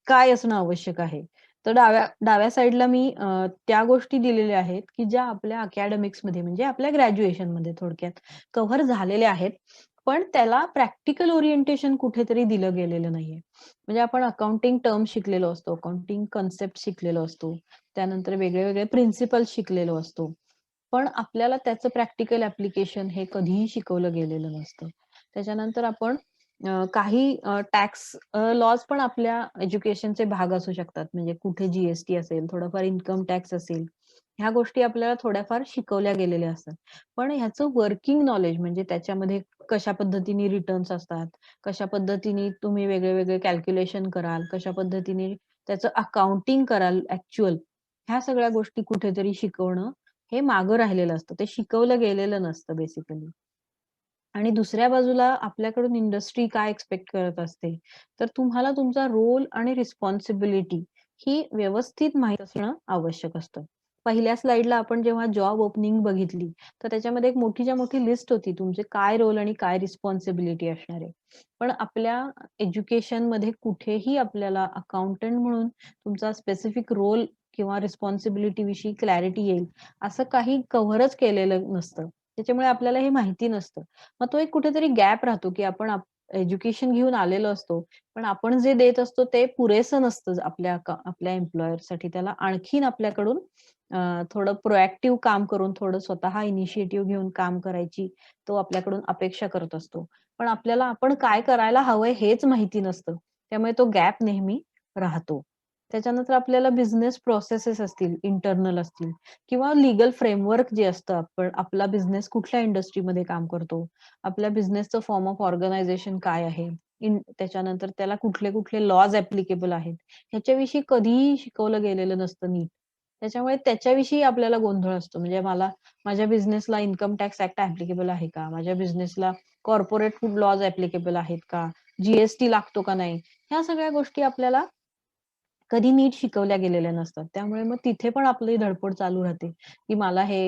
काय असणं आवश्यक आहे? तर डाव्या डाव्या साइडला मी त्या गोष्टी दिलेल्या आहेत, की ज्या आपल्या अकॅडमिक्समध्ये म्हणजे आपल्या ग्रॅज्युएशनमध्ये थोडक्यात कव्हर झालेल्या आहेत. पण त्याला प्रॅक्टिकल ओरिएंटेशन कुठेतरी दिलं गेलेलं नाहीये. म्हणजे आपण अकाउंटिंग टर्म शिकलेलो असतो, अकाउंटिंग कन्सेप्ट शिकलेलो असतो. त्यानंतर वेगळे-वेगळे प्रिन्सिपल्स शिकलेलो असतो. पण आपल्याला त्याचं प्रॅक्टिकल ॲप्लिकेशन हे कधीही शिकवलं गेलेलं नसतं. त्याच्यानंतर आपण काही टॅक्स लॉज पण आपल्या एज्युकेशनचे भाग असू शकतात. म्हणजे कुठे जी असेल, थोडंफार इन्कम टॅक्स असेल, ह्या गोष्टी आपल्याला थोड्याफार शिकवल्या गेलेल्या असतात. पण ह्याचं वर्किंग नॉलेज म्हणजे त्याच्यामध्ये कशा पद्धतीने रिटर्न्स असतात, कशा पद्धतीने तुम्ही वेगळे-वेगळे कॅल्क्युलेशन कराल, कशा पद्धतीने त्याचं अकाउंटिंग कराल ॲक्चुअल, ह्या सगळ्या गोष्टी कुठेतरी शिकवणं हे मागं राहिलेलं असतं. ते शिकवलं गेलेलं नसतं बेसिकली. आणि दुसऱ्या बाजूला आपल्याकडून इंडस्ट्री काय एक्स्पेक्ट करत असते, तर तुम्हाला तुमचा रोल आणि रिस्पॉन्सिबिलिटी ही व्यवस्थित माहीत असणं आवश्यक असतं. पहिल्या स्लाइडला आपण जेव्हा जॉब ओपनिंग बघितली, तर त्याच्यामध्ये एक मोठीच्या मोठी लिस्ट होती. तुमचे काय रोल आणि काय रिस्पॉन्सिबिलिटी असणार आहे. पण आपल्या एज्युकेशनमध्ये कुठेही आपल्याला अकाउंटंट म्हणून तुमचा स्पेसिफिक रोल किंवा रिस्पॉन्सिबिलिटी विषयी क्लॅरिटी येईल, असं काही कव्हरच केलेलं नसतं. त्याच्यामुळे आपल्याला हे माहिती नसतं. मग तो एक कुठेतरी गॅप राहतो, की आपण एज्युकेशन घेऊन आलेलो असतो. पण आपण जे देत असतो ते पुरेसं नसतं आपल्या एम्प्लॉयरसाठी. त्याला आणखीन आपल्याकडून थोडं प्रोएक्टिव्ह काम करून, थोडं स्वतः इनिशिएटिव्ह घेऊन काम करायची तो आपल्याकडून अपेक्षा करत असतो. पण आपल्याला आपण काय करायला हवंय हेच माहिती नसतं. त्यामुळे तो गॅप नेहमी राहतो. त्याच्यानंतर आपल्याला बिझनेस प्रोसेसेस असतील, इंटरनल असतील किंवा लीगल फ्रेमवर्क जे असतं आपला बिझनेस कुठल्या इंडस्ट्रीमध्ये काम करतो, आपल्या बिझनेसचं फॉर्म ऑफ ऑर्गनायझेशन काय आहे, त्याच्यानंतर त्याला कुठले-कुठले लॉज ॲप्लिकेबल आहेत, ह्याच्याविषयी कधीही शिकवलं गेलेलं नसतं नीट. त्याच्यामुळे त्याच्याविषयी आपल्याला गोंधळ असतो. म्हणजे माझ्या बिझनेसला इन्कम टॅक्स ॲक्ट ॲप्लिकेबल आहे का? माझ्या बिझनेसला कॉर्पोरेट फूड लॉज ॲप्लिकेबल आहेत का? जी लागतो का नाही? ह्या सगळ्या गोष्टी आपल्याला कधी नीट शिकवल्या गेलेल्या नसतात. त्यामुळे मग तिथे पण आपली धडपड चालू राहते, की मला हे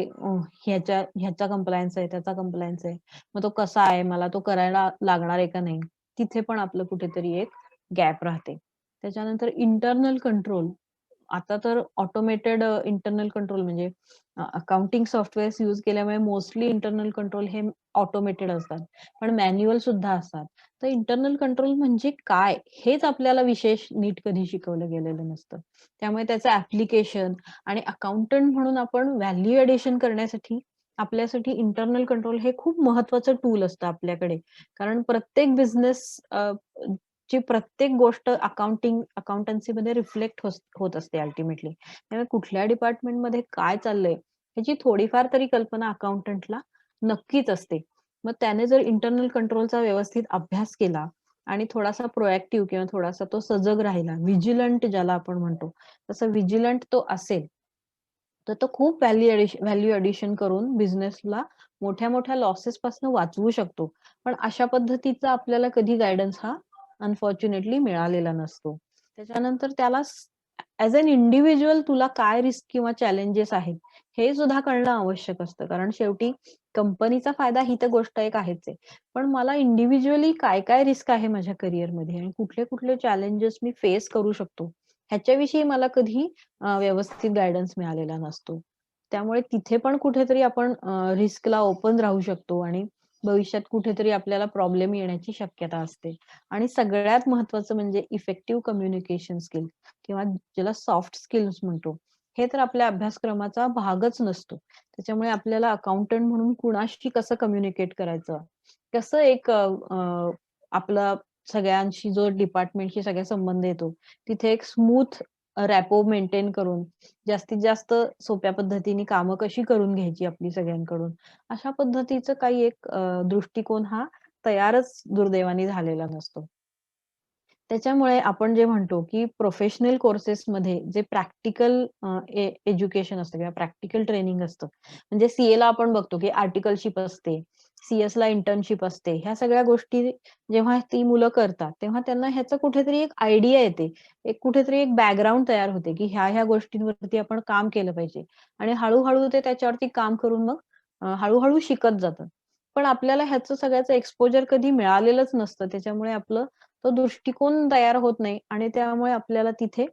ह्याचा कंप्लायन्स आहे, त्याचा कंप्लायन्स आहे. मग तो कसा आहे? मला तो करायला लागणार आहे का नाही? तिथे पण आपलं कुठेतरी एक गॅप राहते. त्याच्यानंतर इंटरनल कंट्रोल आता तर ऑटोमेटेड इंटरनल कंट्रोल म्हणजे अकाउंटिंग सॉफ्टवेअर्स यूज केल्यामुळे मोस्टली इंटरनल कंट्रोल हे ऑटोमेटेड असतात. पण मॅन्युअल सुद्धा असतात. तर इंटरनल कंट्रोल म्हणजे काय? हेच आपल्याला विशेष नीट कधी शिकवलं गेलेलं नसतं. त्यामुळे त्याचं ॲप्लिकेशन आणि अकाउंटंट म्हणून आपण व्हॅल्यू एडिशन करण्यासाठी आपल्यासाठी इंटरनल कंट्रोल हे खूप महत्वाचं टूल असतं आपल्याकडे. कारण प्रत्येक बिझनेस ची प्रत्येक गोष्ट अकाउंटन्सीमध्ये रिफ्लेक्ट होत असते अल्टिमेटली. त्यामुळे कुठल्या डिपार्टमेंटमध्ये काय चाललंय, ह्याची थोडीफार तरी कल्पना अकाउंटंटला नक्कीच असते. मग त्याने जर इंटरनल कंट्रोलचा व्यवस्थित अभ्यास केला आणि थोडासा प्रोएक्टिव्ह किंवा थोडासा तो सजग राहिला, व्हिजिलंट ज्याला आपण म्हणतो, तसं व्हिजिलंट तो असेल, तर तो खूप व्हॅल्यू एडिशन करून बिझनेसला मोठ्या-मोठ्या लॉसेसपासून वाचवू शकतो. पण अशा पद्धतीचा आपल्याला कधी गाईडन्स हा अनफॉर्च्युनेटली मिळालेला नसतो. त्याच्यानंतर त्याला ॲज अन इंडिव्हिज्युअल तुला काय रिस्क किंवा चॅलेंजेस आहेत, हे सुद्धा कळणं आवश्यक असतं. कारण शेवटी कंपनीचा फायदा ही तर गोष्ट एक आहेच आहे. पण मला इंडिव्हिज्युअली काय-काय रिस्क आहे माझ्या करिअरमध्ये आणि कुठले-कुठले चॅलेंजेस मी फेस करू शकतो, ह्याच्याविषयी मला कधी व्यवस्थित गाईडन्स मिळालेला नसतो. त्यामुळे तिथे पण कुठेतरी आपण रिस्कला ओपन राहू शकतो आणि भविष्यात कुठेतरी आपल्याला प्रॉब्लेम येण्याची शक्यता असते. आणि सगळ्यात महत्वाचं म्हणजे इफेक्टिव्ह कम्युनिकेशन स्किल किंवा ज्याला सॉफ्ट स्किल्स म्हणतो. हे तर आपल्या अभ्यासक्रमाचा भागच नसतो. त्याच्यामुळे आपल्याला अकाउंटंट म्हणून कुणाशी कसं कम्युनिकेट करायचं, कसं एक आपला सगळ्यांशी जो डिपार्टमेंटशी सगळ्या संबंध येतो, तिथे एक स्मूथ रॅपो मेंटेन करून जास्तीत जास्त सोप्या पद्धतीने कामं कशी करून घ्यायची आपली सगळ्यांकडून, अशा पद्धतीचं काही एक दृष्टिकोन हा तयारच दुर्दैवाने झालेला नसतो. त्याच्यामुळे आपण जे म्हणतो, की प्रोफेशनल कोर्सेसमध्ये जे प्रॅक्टिकल एज्युकेशन असतं किंवा प्रॅक्टिकल ट्रेनिंग असतं. म्हणजे सीएला आपण बघतो, की आर्टिकलशिप असते, सीएसला इंटर्नशिप असते. ह्या सगळ्या गोष्टी जेव्हा ती मुलं करतात, तेव्हा त्यांना ह्याचं कुठेतरी एक आयडिया येते. एक कुठेतरी एक बॅकग्राऊंड तयार होते, की ह्या-ह्या गोष्टींवरती आपण काम केलं पाहिजे आणि हळू ते त्याच्यावरती काम करून मग हळू शिकत जातात. पण आपल्याला ह्याचं सगळ्याचं एक्सपोजर कधी मिळालेलंच नसतं. त्याच्यामुळे आपलं तो दृष्टिकोन तयार होत नाही आणि त्यामुळे आपल्याला तिथे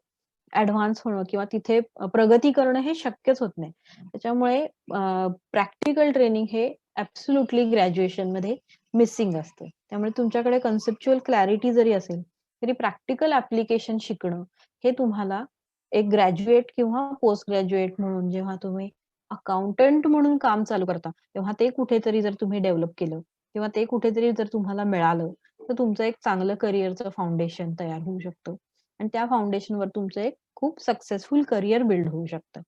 ॲडव्हान्स होणं किंवा तिथे प्रगती करणं हे शक्यच होत नाही. त्याच्यामुळे प्रॅक्टिकल ट्रेनिंग हे ॲब्सोल्युटली ग्रॅज्युएशनमध्ये मिसिंग असतं. त्यामुळे तुमच्याकडे कन्सेप्च्युअल क्लॅरिटी जरी असेल, तरी प्रॅक्टिकल ॲप्लिकेशन शिकणं हे तुम्हाला एक ग्रॅज्युएट किंवा पोस्ट ग्रॅज्युएट म्हणून जेव्हा तुम्ही अकाउंटंट म्हणून काम चालू करता, तेव्हा ते कुठेतरी जर तुम्ही डेव्हलप केलं किंवा ते कुठेतरी जर तुम्हाला मिळालं, तर तुमचं एक चांगलं करिअरचं फाउंडेशन तयार होऊ शकतं आणि त्या फाउंडेशनवर तुमचं एक खूप सक्सेसफुल करिअर बिल्ड होऊ शकतं.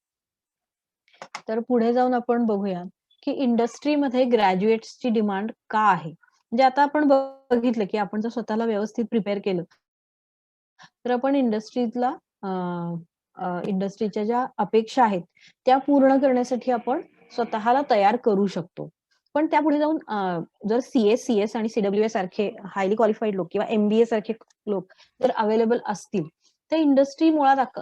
तर पुढे जाऊन आपण बघूया, की इंडस्ट्रीमध्ये ग्रॅज्युएट्सची डिमांड का आहे? म्हणजे आता आपण बघितलं, की आपण जर स्वतःला व्यवस्थित प्रिपेअर केलं, तर आपण अ, इंडस्ट्रीच्या ज्या अपेक्षा आहेत, त्या पूर्ण करण्यासाठी आपण स्वतःला तयार करू शकतो. पण त्यापुढे जाऊन जर सीएस आणि सीडब्ल्यूए सारखे हायली क्वालिफाईड लोक किंवा एमबीए सारखे लोक जर अवेलेबल असतील, तर इंडस्ट्री मुळात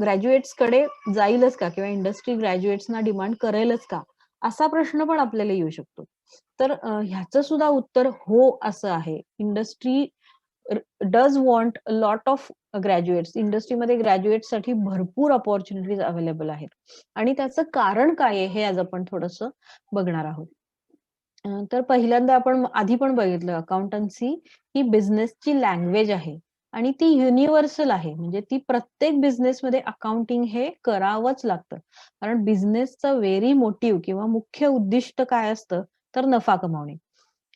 ग्रॅज्युएट्सकडे जाईलच का? किंवा इंडस्ट्री ग्रॅज्युएट्सना डिमांड करेलच का? असा प्रश्न पण आपल्याला येऊ शकतो. तर ह्याचं सुद्धा उत्तर हो असं आहे. Industry does want a lot of graduates. इंडस्ट्रीमध्ये ग्रॅज्युएट्ससाठी भरपूर अपॉर्च्युनिटीज अवेलेबल आहेत. आणि त्याचं कारण काय आहे हे आज आपण थोडंसं बघणार आहोत. तर पहिल्यांदा आपण आधी पण बघितलं अकाउंटन्सी ही बिझनेसची लँग्वेज आहे आणि ती युनिव्हर्सल आहे. म्हणजे ती प्रत्येक बिझनेसमध्ये अकाउंटिंग हे करावंच लागतं. कारण बिझनेसचा व्हेरी मोटिव्ह किंवा मुख्य उद्दिष्ट काय असतं, तर नफा कमावणे.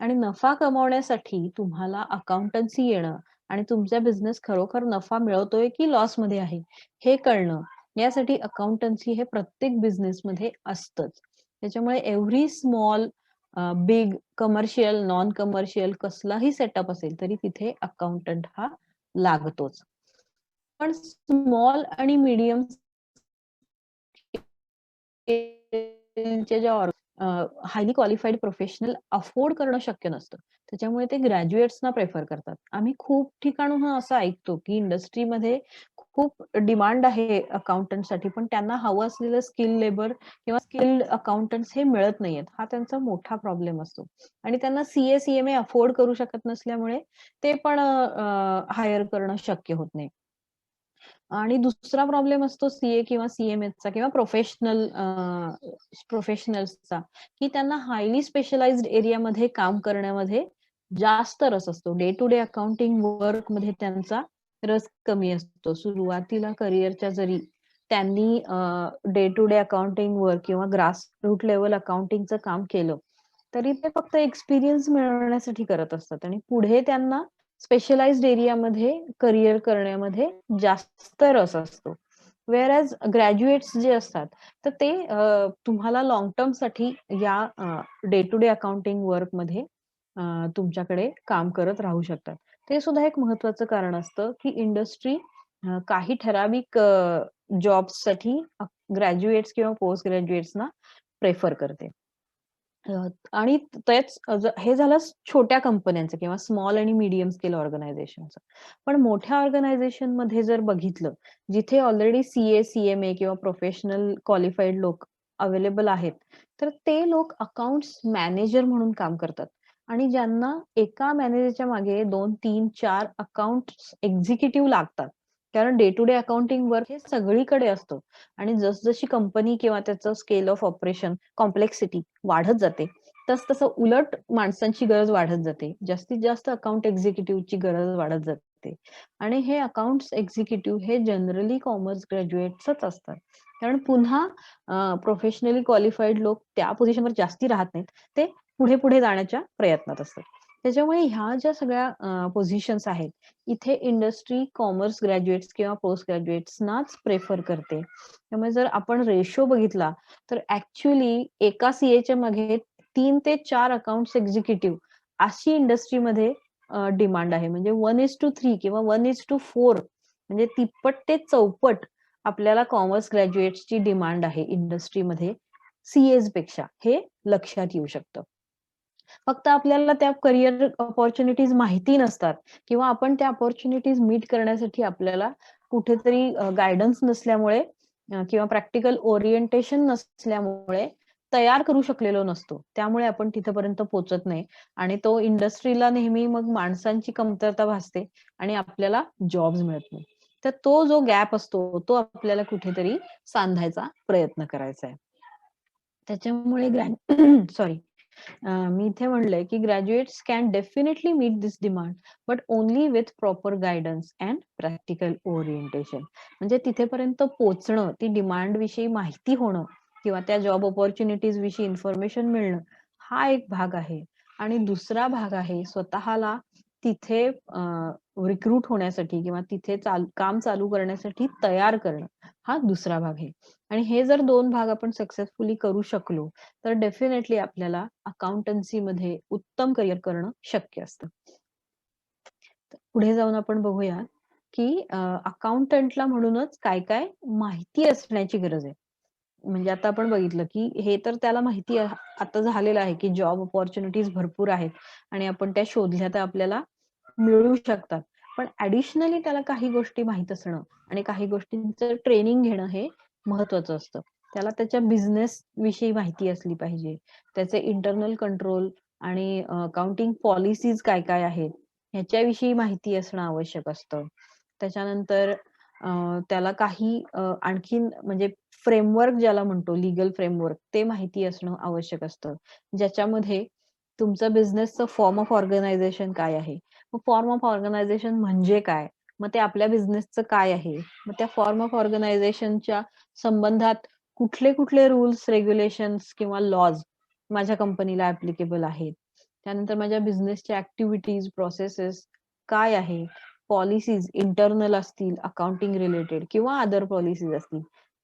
आणि नफा कमावण्यासाठी तुम्हाला अकाउंटन्सी येणं आणि तुमचा बिझनेस खरोखर नफा मिळवतोय की लॉसमध्ये आहे, हे कळणं. यासाठी अकाउंटन्सी हे प्रत्येक बिझनेसमध्ये असतंच. त्याच्यामुळे every small big, commercial, non commercial कसलाही सेटअप असेल, तरी तिथे अकाउंटंट हा लागतोच. पण स्मॉल आणि मीडियम स्केलच्या ज्या हायली क्वालिफाईड प्रोफेशनल अफोर्ड करणं शक्य नसतं. त्याच्यामुळे ते ग्रॅज्युएट्सना प्रेफर करतात. आम्ही खूप ठिकाणाहून असं ऐकतो, की इंडस्ट्रीमध्ये खूप डिमांड आहे अकाउंटंटसाठी, पण त्यांना हवं असलेलं स्किल लेबर किंवा स्किल्ड अकाउंटंट्स हे मिळत नाहीयेत. हा त्यांचा मोठा प्रॉब्लेम असतो. आणि त्यांना सीए, सीएमए अफोर्ड करू शकत नसल्यामुळे ते पण हायर करणं शक्य होत नाही. आणि दुसरा प्रॉब्लेम असतो सीए किंवा सीएमएचा किंवा प्रोफेशनल्सचा, की त्यांना हायली स्पेशलाइज्ड एरियामध्ये काम करण्यामध्ये जास्त रस असतो. डे टू डे अकाउंटिंग वर्कमध्ये त्यांचा रस कमी असतो. सुरुवातीला करिअरच्या जरी त्यांनी day to day accounting work किंवा ग्रास रूट लेव्हल अकाउंटिंगचं काम केलं, तरी ते फक्त एक्सपिरियन्स मिळवण्यासाठी करत असतात आणि पुढे त्यांना स्पेशलाइज्ड एरियामध्ये करियर करण्यामध्ये जास्त रस असतो. व्हेअर ॲज ग्रॅज्युएट्स जे असतात, तर ते तुम्हाला लाँग टर्मसाठी या डे टू डे अकाउंटिंग वर्कमध्ये तुमच्याकडे काम करत राहू शकतात. ते सुद्धा एक महत्त्वाचं कारण असतं, की इंडस्ट्री काही ठराविक जॉब्ससाठी ग्रॅज्युएट्स किंवा पोस्ट ग्रॅज्युएट्सना प्रेफर करते. अ, आणि तेच हे झालं छोट्या कंपन्यांचं किंवा स्मॉल आणि मीडियम स्केल ऑर्गनायझेशनचं. पण मोठ्या ऑर्गनायझेशनमध्ये जर बघितलं, जिथे ऑलरेडी सीए, सीएमए किंवा प्रोफेशनल क्वालिफाईड लोक अवेलेबल आहेत, तर ते लोक अकाउंट्स मॅनेजर म्हणून काम करतात आणि ज्यांना एका मॅनेजरच्या मागे 2, 3, 4 अकाउंट्स एक्झिक्युटिव्ह लागतात. कारण day to day accounting work हे सगळीकडे असतं आणि जसजशी कंपनी किंवा त्याचं स्केल ऑफ ऑपरेशन, कॉम्प्लेक्सिटी वाढत जाते, तसं उलट माणसांची गरज वाढत जाते. जास्तीत जास्त अकाउंट एक्झिक्युटिव्हची गरज वाढत जाते आणि हे अकाउंट्स एक्झिक्युटिव्ह हे जनरली कॉमर्स ग्रॅज्युएट्सच असतात. कारण पुन्हा प्रोफेशनली क्वालिफाईड लोक त्या पोझिशनवर जास्ती राहत नाहीत. ते पुढे-पुढे जाण्याच्या प्रयत्नात असतात. त्याच्यामुळे ह्या ज्या सगळ्या पोझिशन्स आहेत, इथे इंडस्ट्री कॉमर्स ग्रॅज्युएट्स किंवा पोस्ट ग्रॅज्युएट्सनाच प्रेफर करते. त्यामुळे जर आपण रेशो बघितला, तर ॲक्चुअली एका सीएच्या मागे 3 ते 4 अकाउंट्स एक्झिक्युटिव्ह अशी इंडस्ट्रीमध्ये डिमांड आहे. म्हणजे 1:3 किंवा 1:4 म्हणजे तिप्पट ते चौपट आपल्याला कॉमर्स ग्रॅज्युएट्सची डिमांड आहे इंडस्ट्रीमध्ये सीएज पेक्षा. हे लक्षात येऊ शकतं. फक्त आपल्याला त्या करियर अपॉर्च्युनिटीज माहिती नसतात किंवा आपण त्या अपॉर्च्युनिटीज मीट करण्यासाठी आपल्याला कुठेतरी गाईडन्स नसल्यामुळे किंवा प्रॅक्टिकल ओरिएंटेशन नसल्यामुळे तयार करू शकलेलो नसतो. त्यामुळे आपण तिथपर्यंत पोहोचत नाही आणि तो इंडस्ट्रीला नेहमी मग माणसांची कमतरता भासते आणि आपल्याला जॉब्स मिळत नाही. तर तो जो गॅप असतो तो आपल्याला कुठेतरी सांधायचा प्रयत्न करायचा आहे. त्याच्यामुळे सॉरी मी इथे म्हणलंय की graduates can definitely meet this demand but only with proper guidance and practical orientation. म्हणजे तिथेपर्यंत पोहोचणं, ती डिमांड विषयी माहिती होणं किंवा त्या जॉब ऑपॉर्च्युनिटीज विषयी इन्फॉर्मेशन मिळणं, हा एक भाग आहे. आणि दुसरा भाग आहे स्वतःला तिथे रिक्रूट होण्यासाठी किंवा तिथे काम चालू करण्यासाठी तयार करणं, हा दुसरा भाग आहे. आणि हे जर 2 भाग आपण सक्सेसफुली करू शकलो तर डेफिनेटली आपल्याला अकाउंटन्सीमध्ये उत्तम करिअर करणं शक्य असतं. पुढे जाऊन आपण बघूया की अकाउंटंटला म्हणूनच काय-काय माहिती असण्याची गरज आहे. म्हणजे आता आपण बघितलं की हे तर त्याला माहिती आता झालेलं आहे की जॉब अपॉर्च्युनिटीज भरपूर आहेत आणि आपण त्या शोधल्या तर आपल्याला मिळू शकतात. पण ॲडिशनली त्याला काही गोष्टी माहीत असणं आणि काही गोष्टींचं ट्रेनिंग घेणं हे महत्वाचं असतं. त्याला त्याच्या बिझनेस विषयी माहिती असली पाहिजे. त्याचे इंटरनल कंट्रोल आणि अकाउंटिंग पॉलिसीज काय-काय आहेत, ह्याच्याविषयी माहिती असणं आवश्यक असतं. त्याच्यानंतर त्याला काही आणखीन म्हणजे फ्रेमवर्क ज्याला म्हणतो लीगल फ्रेमवर्क ते माहिती असणं आवश्यक असतं. ज्याच्यामध्ये तुमचं बिझनेसचं फॉर्म ऑफ ऑर्गनायझेशन काय आहे? मग फॉर्म ऑफ ऑर्गनायझेशन म्हणजे काय? मग ते आपल्या बिझनेसचं काय आहे? मग त्या फॉर्म ऑफ ऑर्गनायझेशनच्या संबंधात कुठले-कुठले रूल्स, रेग्युलेशन्स किंवा लॉज माझ्या कंपनीला ॲप्लिकेबल आहेत? त्यानंतर माझ्या बिझनेसच्या ॲक्टिव्हिटीज, प्रोसेसेस काय आहे? पॉलिसीज इंटरनल असतील, अकाउंटिंग रिलेटेड किंवा अदर पॉलिसीज असतील,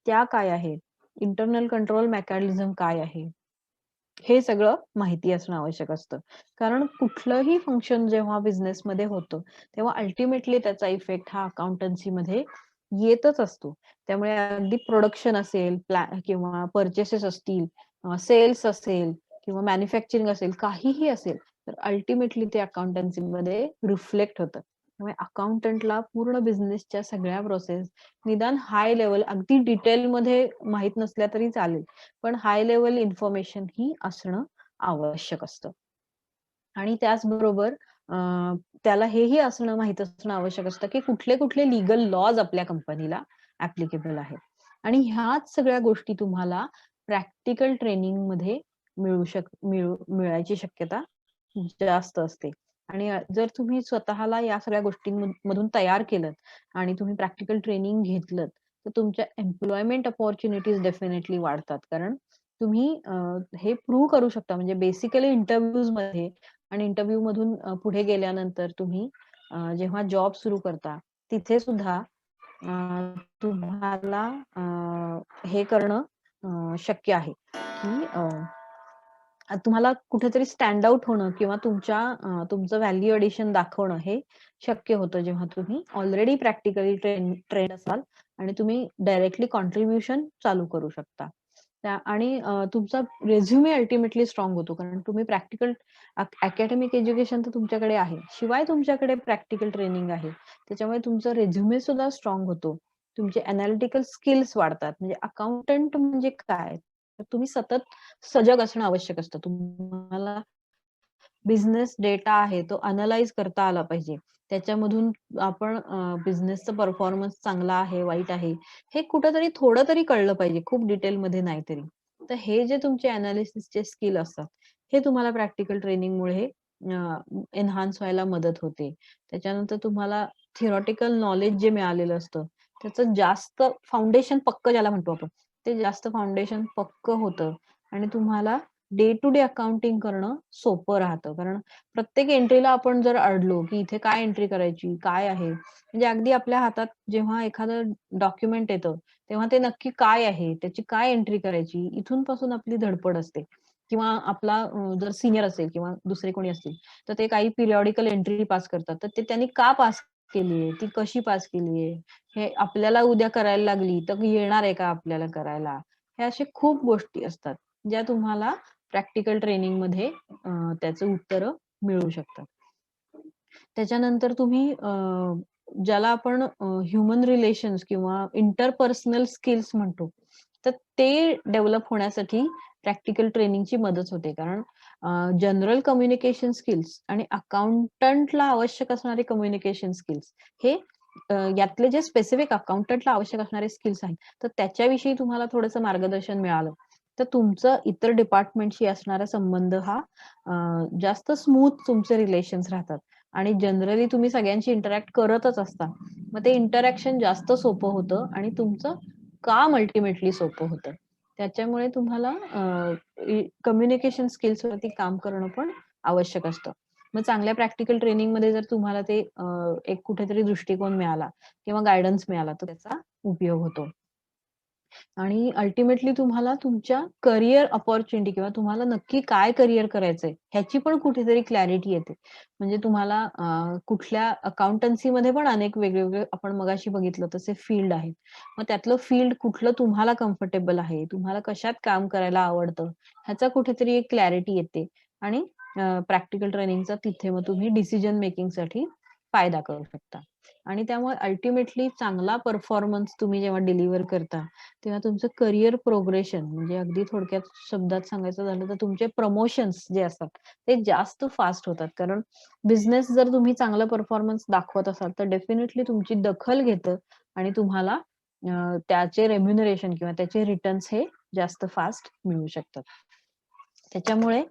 त्या काय आहेत? इंटरनल कंट्रोल मेकॅनिझम काय आहे? हे सगळं माहिती असणं आवश्यक असतं. कारण कुठलंही फंक्शन जेव्हा बिझनेसमध्ये होतं, तेव्हा अल्टिमेटली त्याचा इफेक्ट हा अकाउंटन्सीमध्ये येतच असतो. त्यामुळे अगदी प्रोडक्शन असेल, किंवा पर्चेसेस असतील, सेल्स असेल किंवा मॅन्युफॅक्चरिंग असेल, काहीही असेल, तर अल्टिमेटली ते अकाउंटन्सीमध्ये रिफ्लेक्ट होतं. त्यामुळे अकाउंटंटला पूर्ण बिझनेसच्या सगळ्या प्रोसेस निदान हाय लेव्हल अगदी डिटेलमध्ये माहीत नसल्या तरी चालेल. पण हाय लेव्हल इन्फॉर्मेशन ही असणं आवश्यक असतं. आणि त्याचबरोबर त्याला हेही असणं माहीत असणं आवश्यक असतं, की कुठले-कुठले लीगल लॉज आपल्या कंपनीला ॲप्लिकेबल आहेत. आणि ह्याच सगळ्या गोष्टी तुम्हाला प्रॅक्टिकल ट्रेनिंगमध्ये मिळायची शक्यता जास्त असते. आणि जर तुम्ही स्वतःला या सगळ्या गोष्टींमधून तयार केलंत आणि तुम्ही प्रॅक्टिकल ट्रेनिंग घेतलंत, तर तुमच्या एम्प्लॉयमेंट अपॉर्च्युनिटीज डेफिनेटली वाढतात. कारण तुम्ही हे प्रूव्ह करू शकता म्हणजे बेसिकली इंटरव्ह्यूजमध्ये आणि इंटरव्ह्यूमधून पुढे गेल्यानंतर तुम्ही जेव्हा जॉब सुरू करता, तिथे सुद्धा तुम्हाला हे करणं शक्य आहे, की तुम्हाला कुठेतरी स्टँड आउट होणं किंवा तुमचं व्हॅल्यू एडिशन दाखवणं हे शक्य होतं जेव्हा तुम्ही ऑलरेडी प्रॅक्टिकली ट्रेन असाल आणि तुम्ही डायरेक्टली कॉन्ट्रिब्युशन चालू करू शकता. आणि तुमचा रिझ्युमे अल्टिमेटली स्ट्रॉंग होतो कारण तुम्ही प्रॅक्टिकल अकॅडमिक एज्युकेशन तर तुमच्याकडे आहे. शिवाय तुमच्याकडे प्रॅक्टिकल ट्रेनिंग आहे. त्याच्यामुळे तुमचा रिझ्युमे सुद्धा स्ट्रॉंग होतो. तुमचे एनालिटिकल स्किल्स वाढतात. म्हणजे अकाउंटंट म्हणजे काय? तर तुम्ही सतत सजग असणं आवश्यक असतं. तुम्हाला बिझनेस डेटा आहे तो अॅनलाईज करता आला पाहिजे. त्याच्यामधून आपण बिझनेसचा परफॉर्मन्स चांगला आहे, वाईट आहे, हे कुठेतरी थोडं तरी कळलं पाहिजे. खूप डिटेलमध्ये नाही तरी. तर हे जे तुमचे एनालिसिसचे स्किल असतात, हे तुम्हाला प्रॅक्टिकल ट्रेनिंगमुळे एन्हान्स व्हायला मदत होते. त्याच्यानंतर तुम्हाला थिअरॉटिकल नॉलेज जे मिळालेलं असतं, त्याचं जास्त फाउंडेशन पक्क ज्याला म्हणतो आपण, ते जास्त फाउंडेशन पक्क होतं आणि तुम्हाला डे टू डे अकाउंटिंग करणं सोपं राहतं. कारण प्रत्येक एंट्रीला आपण जर अडलो, की इथे काय एंट्री करायची, काय आहे? म्हणजे अगदी आपल्या हातात जेव्हा एखादं डॉक्युमेंट येतं, तेव्हा ते नक्की काय आहे? त्याची काय एंट्री करायची? इथून पासून आपली धडपड असते. किंवा आपला जर सीनियर असेल किंवा दुसरे कोणी असतील, तर ते काही पिरियॉडिकल एंट्री पास करतात. तर ते त्यांनी का पास केली आहे? ती कशी पास केली आहे? हे आपल्याला उद्या करायला लागली, तर येणार आहे का आपल्याला करायला? हे असे खूप गोष्टी असतात, ज्या तुम्हाला प्रॅक्टिकल ट्रेनिंगमध्ये त्याचं उत्तरं मिळू शकतात. त्याच्यानंतर तुम्ही ज्याला आपण ह्युमन रिलेशन्स किंवा इंटरपर्सनल स्किल्स म्हणतो, तर ते डेव्हलप होण्यासाठी प्रॅक्टिकल ट्रेनिंगची मदत होते. कारण जनरल कम्युनिकेशन स्किल्स आणि अकाउंटंटला आवश्यक असणारे कम्युनिकेशन स्किल्स हे यातले जे स्पेसिफिक अकाउंटंटला आवश्यक असणारे स्किल्स आहेत, तर त्याच्याविषयी तुम्हाला थोडंसं मार्गदर्शन मिळालं, तर तुमचं इतर डिपार्टमेंटशी असणारा संबंध हा जास्त स्मूथ तुमचे रिलेशन्स राहतात. आणि जनरली तुम्ही सगळ्यांशी इंटरॅक्ट करतच असता. मग ते इंटरॅक्शन जास्त सोपं होतं आणि तुमचं काम अल्टिमेटली सोपं होतं. त्याच्यामुळे तुम्हाला कम्युनिकेशन स्किल्सवरती काम करणं पण आवश्यक असतं. मग चांगल्या प्रॅक्टिकल ट्रेनिंगमध्ये जर तुम्हाला ते एक कुठेतरी दृष्टिकोन मिळाला किंवा गाईडन्स मिळाला, तर त्याचा उपयोग होतो. आणि अल्टिमेटली तुम्हाला तुमच्या करियर अपॉर्च्युनिटी किंवा तुम्हाला नक्की काय करियर करायचंय ह्याची पण कुठेतरी क्लॅरिटी येते. म्हणजे तुम्हाला कुठल्या अकाउंटन्सीमध्ये पण अनेक वेगवेगळे आपण मगाशी बघितलं तसे फील्ड आहेत. मग त्यातलं फील्ड कुठलं तुम्हाला कम्फर्टेबल आहे, तुम्हाला कशात काम करायला आवडतं, ह्याचा कुठेतरी एक क्लॅरिटी येते आणि प्रॅक्टिकल ट्रेनिंगचा तिथे मग तुम्ही डिसिजन मेकिंगसाठी फायदा करू शकता. आणि त्यामुळे अल्टिमेटली चांगला परफॉर्मन्स तुम्ही जेव्हा डिलिव्हर करता, तेव्हा तुमचं करियर प्रोग्रेशन म्हणजे अगदी थोडक्यात शब्दात सांगायचं झालं तर तुमचे प्रमोशन्स जे असतात ते जास्त फास्ट होतात. कारण बिझनेस जर तुम्ही चांगला परफॉर्मन्स दाखवत असाल तर डेफिनेटली तुमची दखल घेतं आणि तुम्हाला त्याचे रेम्युनरेशन किंवा त्याचे रिटर्न्स हे जास्त फास्ट मिळू शकतात. त्याच्यामुळे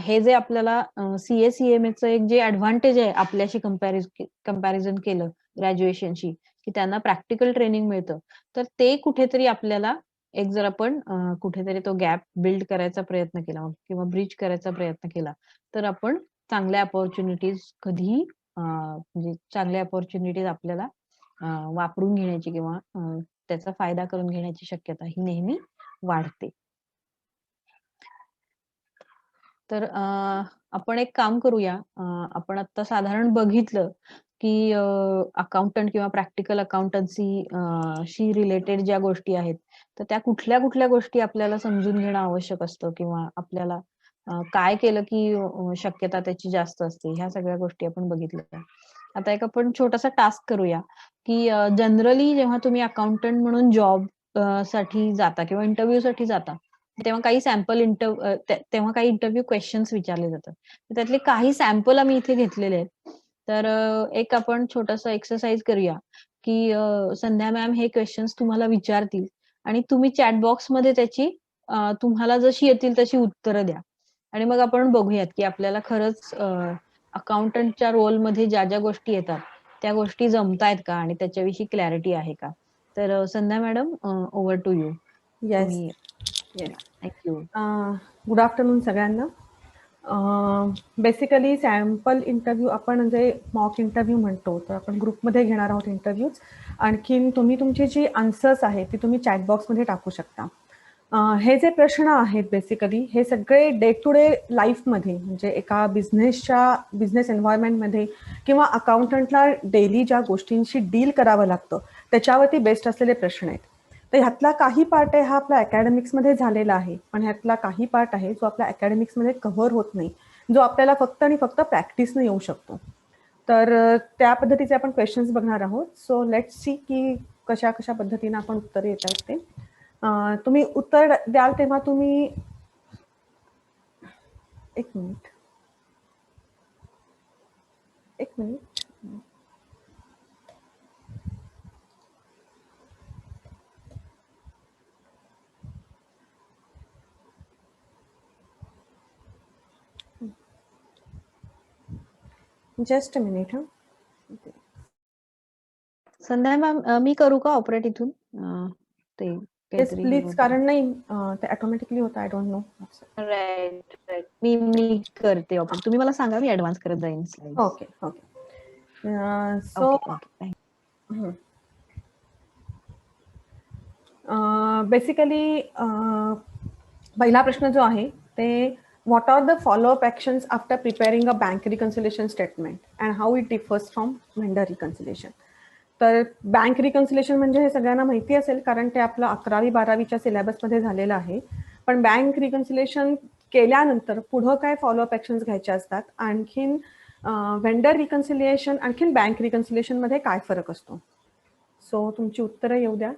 हे जे आपल्याला CA-CMAचं एक जे एडव्हांटेज आहे आपल्याशी कंपॅरिझन केलं ग्रॅज्युएशनशी, की त्यांना प्रॅक्टिकल ट्रेनिंग मिळतं. तर ते कुठेतरी आपल्याला एक जर आपण कुठेतरी तो गॅप बिल्ड करायचा प्रयत्न केला किंवा ब्रिज करायचा प्रयत्न केला, तर आपण चांगल्या अपॉर्च्युनिटीज कधीही म्हणजे चांगल्या अपॉर्च्युनिटीज आपल्याला वापरून घेण्याची किंवा त्याचा फायदा करून घेण्याची शक्यता ही नेहमी वाढते. तर आपण एक काम करूया. आपण आता साधारण बघितलं, की अकाउंटंट किंवा प्रॅक्टिकल अकाउंटन्सी शी रिलेटेड ज्या गोष्टी आहेत, तर त्या कुठल्या-कुठल्या गोष्टी आपल्याला समजून घेणं आवश्यक असतं किंवा आपल्याला काय केलं की शक्यता त्याची जास्त असते, ह्या सगळ्या गोष्टी आपण बघितल्या. आता एक आपण छोटासा टास्क करूया, की जनरली जेव्हा तुम्ही अकाउंटंट म्हणून जॉब साठी जाता किंवा इंटरव्ह्यूसाठी जाता, तेव्हा काही सॅम्पल तेव्हा काही इंटरव्ह्यू क्वेशन्स विचारले जातात. तर त्यातले काही सॅम्पल आम्ही इथे घेतलेले आहेत. तर एक आपण छोटासा एक्सरसाइज करूया, की संध्या मॅम हे क्वेशन्स तुम्हाला विचारतील आणि तुम्ही चॅट बॉक्समध्ये त्याची तुम्हाला जशी येतील तशी उत्तरं द्या. आणि मग आपण बघूयात, की आपल्याला खरंच अकाउंटंटच्या रोलमध्ये ज्या गोष्टी येतात, त्या गोष्टी जमतायत का आणि त्याच्याविषयी क्लॅरिटी आहे का? तर Sandhya madam over to you. Yes, तुम्ही yes. Thank you. Good afternoon सगळ्यांना. बेसिकली सॅम्पल इंटरव्ह्यू आपण जे मॉक इंटरव्ह्यू म्हणतो, तर आपण ग्रुपमध्ये घेणार आहोत इंटरव्ह्यूज. आणखीन तुम्ही तुमची जी आन्सर्स आहेत ती तुम्ही चॅट बॉक्समध्ये टाकू शकता. हे जे प्रश्न आहेत बेसिकली हे सगळे डे टू डे लाईफमध्ये म्हणजे एका बिझनेस एन्व्हायरमेंटमध्ये किंवा अकाउंटंटला डेली ज्या गोष्टींशी डील करावं लागतं त्याच्यावरती बेस्ड असलेले प्रश्न आहेत. तर ह्यातला काही पार्ट आहे हा आपला अकॅडमिक्समध्ये झालेला आहे, पण ह्यातला काही पार्ट आहे जो आपल्या अकॅडमिक्समध्ये कव्हर होत नाही, जो आपल्याला फक्त आणि फक्त प्रॅक्टिसने येऊ शकतो. तर त्या पद्धतीचे आपण क्वेश्चन्स बघणार आहोत. सो लेट्स सी की कशा कशा पद्धतीने आपण उत्तरे येत आहेत ते. तुम्ही उत्तर द्याल तेव्हा तुम्ही एक मिनिट एक मिनिट जस्ट अ मिनिट. हा, संध्या मॅम मी करू का ऑपरेट इथून? ते येस काहीतरी हे प्लीज. होत कारण नाही ते ऑटोमॅटिकली होतं. I don't know. Right, right. मी करते ऑपरेट. तुम्ही मला सांगा, मी ॲडव्हान्स करत जाईन slides. Okay okay. So okay, okay. Basically पहिला प्रश्न जो आहे ते what are the follow up actions after preparing a bank reconciliation statement and how it differs from vendor reconciliation. तर बँक रिकन्सिलेशन म्हणजे हे सगळ्यांना माहिती असेल, कारण ते आपलं 11वी-12वीच्या सिलेबसमध्ये झालेलं आहे. पण बँक रिकन्सिलेशन केल्यानंतर पुढं काय फॉलोअप ॲक्शन्स घ्यायच्या असतात, आणखीन व्हेंडर रिकन्सिलिएशन आणखीन बँक रिकन्सिलिएशनमध्ये काय फरक असतो. सो तुमची उत्तरं येऊ द्या.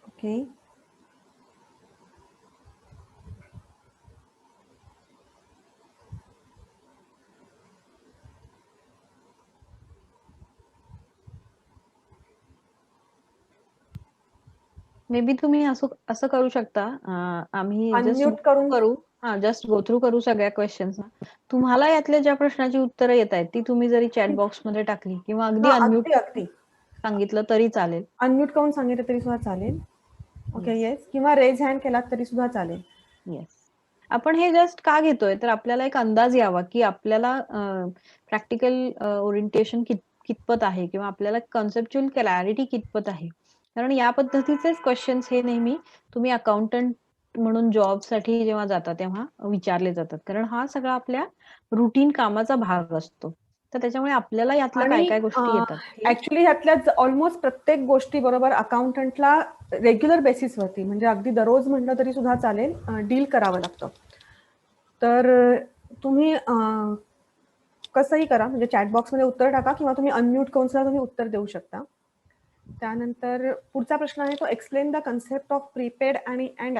ओके. मे बी तुम्ही असं करू शकता. आम्ही जस्ट अनम्यूट करून करू. जस्ट गो थ्रू करू सगळ्या क्वेश्चन्स. तुम्हाला यातल्या ज्या प्रश्नाची उत्तरं येत आहेत ती तुम्ही जरी चॅट बॉक्स मध्ये टाकली किंवा अगदी अनम्यूट अगदी सांगितलं तरी चालेल. अनम्यूट करून सांगितलं तरी सुद्धा चालेल. Okay, yes. किंवा रेज हँड केलात तरी सुद्धा चालेल. येस. आपण हे जस्ट का घेतोय तर आपल्याला एक अंदाज यावा की आपल्याला प्रॅक्टिकल ओरिएंटेशन कितपत आहे किंवा आपल्याला कॉन्सेप्च्युअल क्लॅरिटी कितपत आहे. कारण या पद्धतीचेच क्वेश्चन्स हे नेहमी तुम्ही अकाउंटंट म्हणून जॉबसाठी जेव्हा जाता तेव्हा विचारले जातात. कारण हा सगळा आपल्या रुटीन कामाचा भाग असतो. तर त्याच्यामुळे आपल्याला यातल्या काय आणि काय गोष्टी येतात हे ऍक्च्युली ह्यातल्या ऑलमोस्ट प्रत्येक गोष्टी बरोबर अकाउंटंटला रेग्युलर बेसिसवरती, म्हणजे अगदी दररोज म्हटलं तरी सुद्धा चालेल, डील करावं लागतं. तर तुम्ही कसंही करा, म्हणजे चॅट बॉक्समध्ये उत्तर टाका किंवा तुम्ही अनम्यूट करून सुद्धा तुम्ही उत्तर देऊ शकता. त्यानंतर पुढचा प्रश्न आहे तो explain the concept of prepaid आणि अँड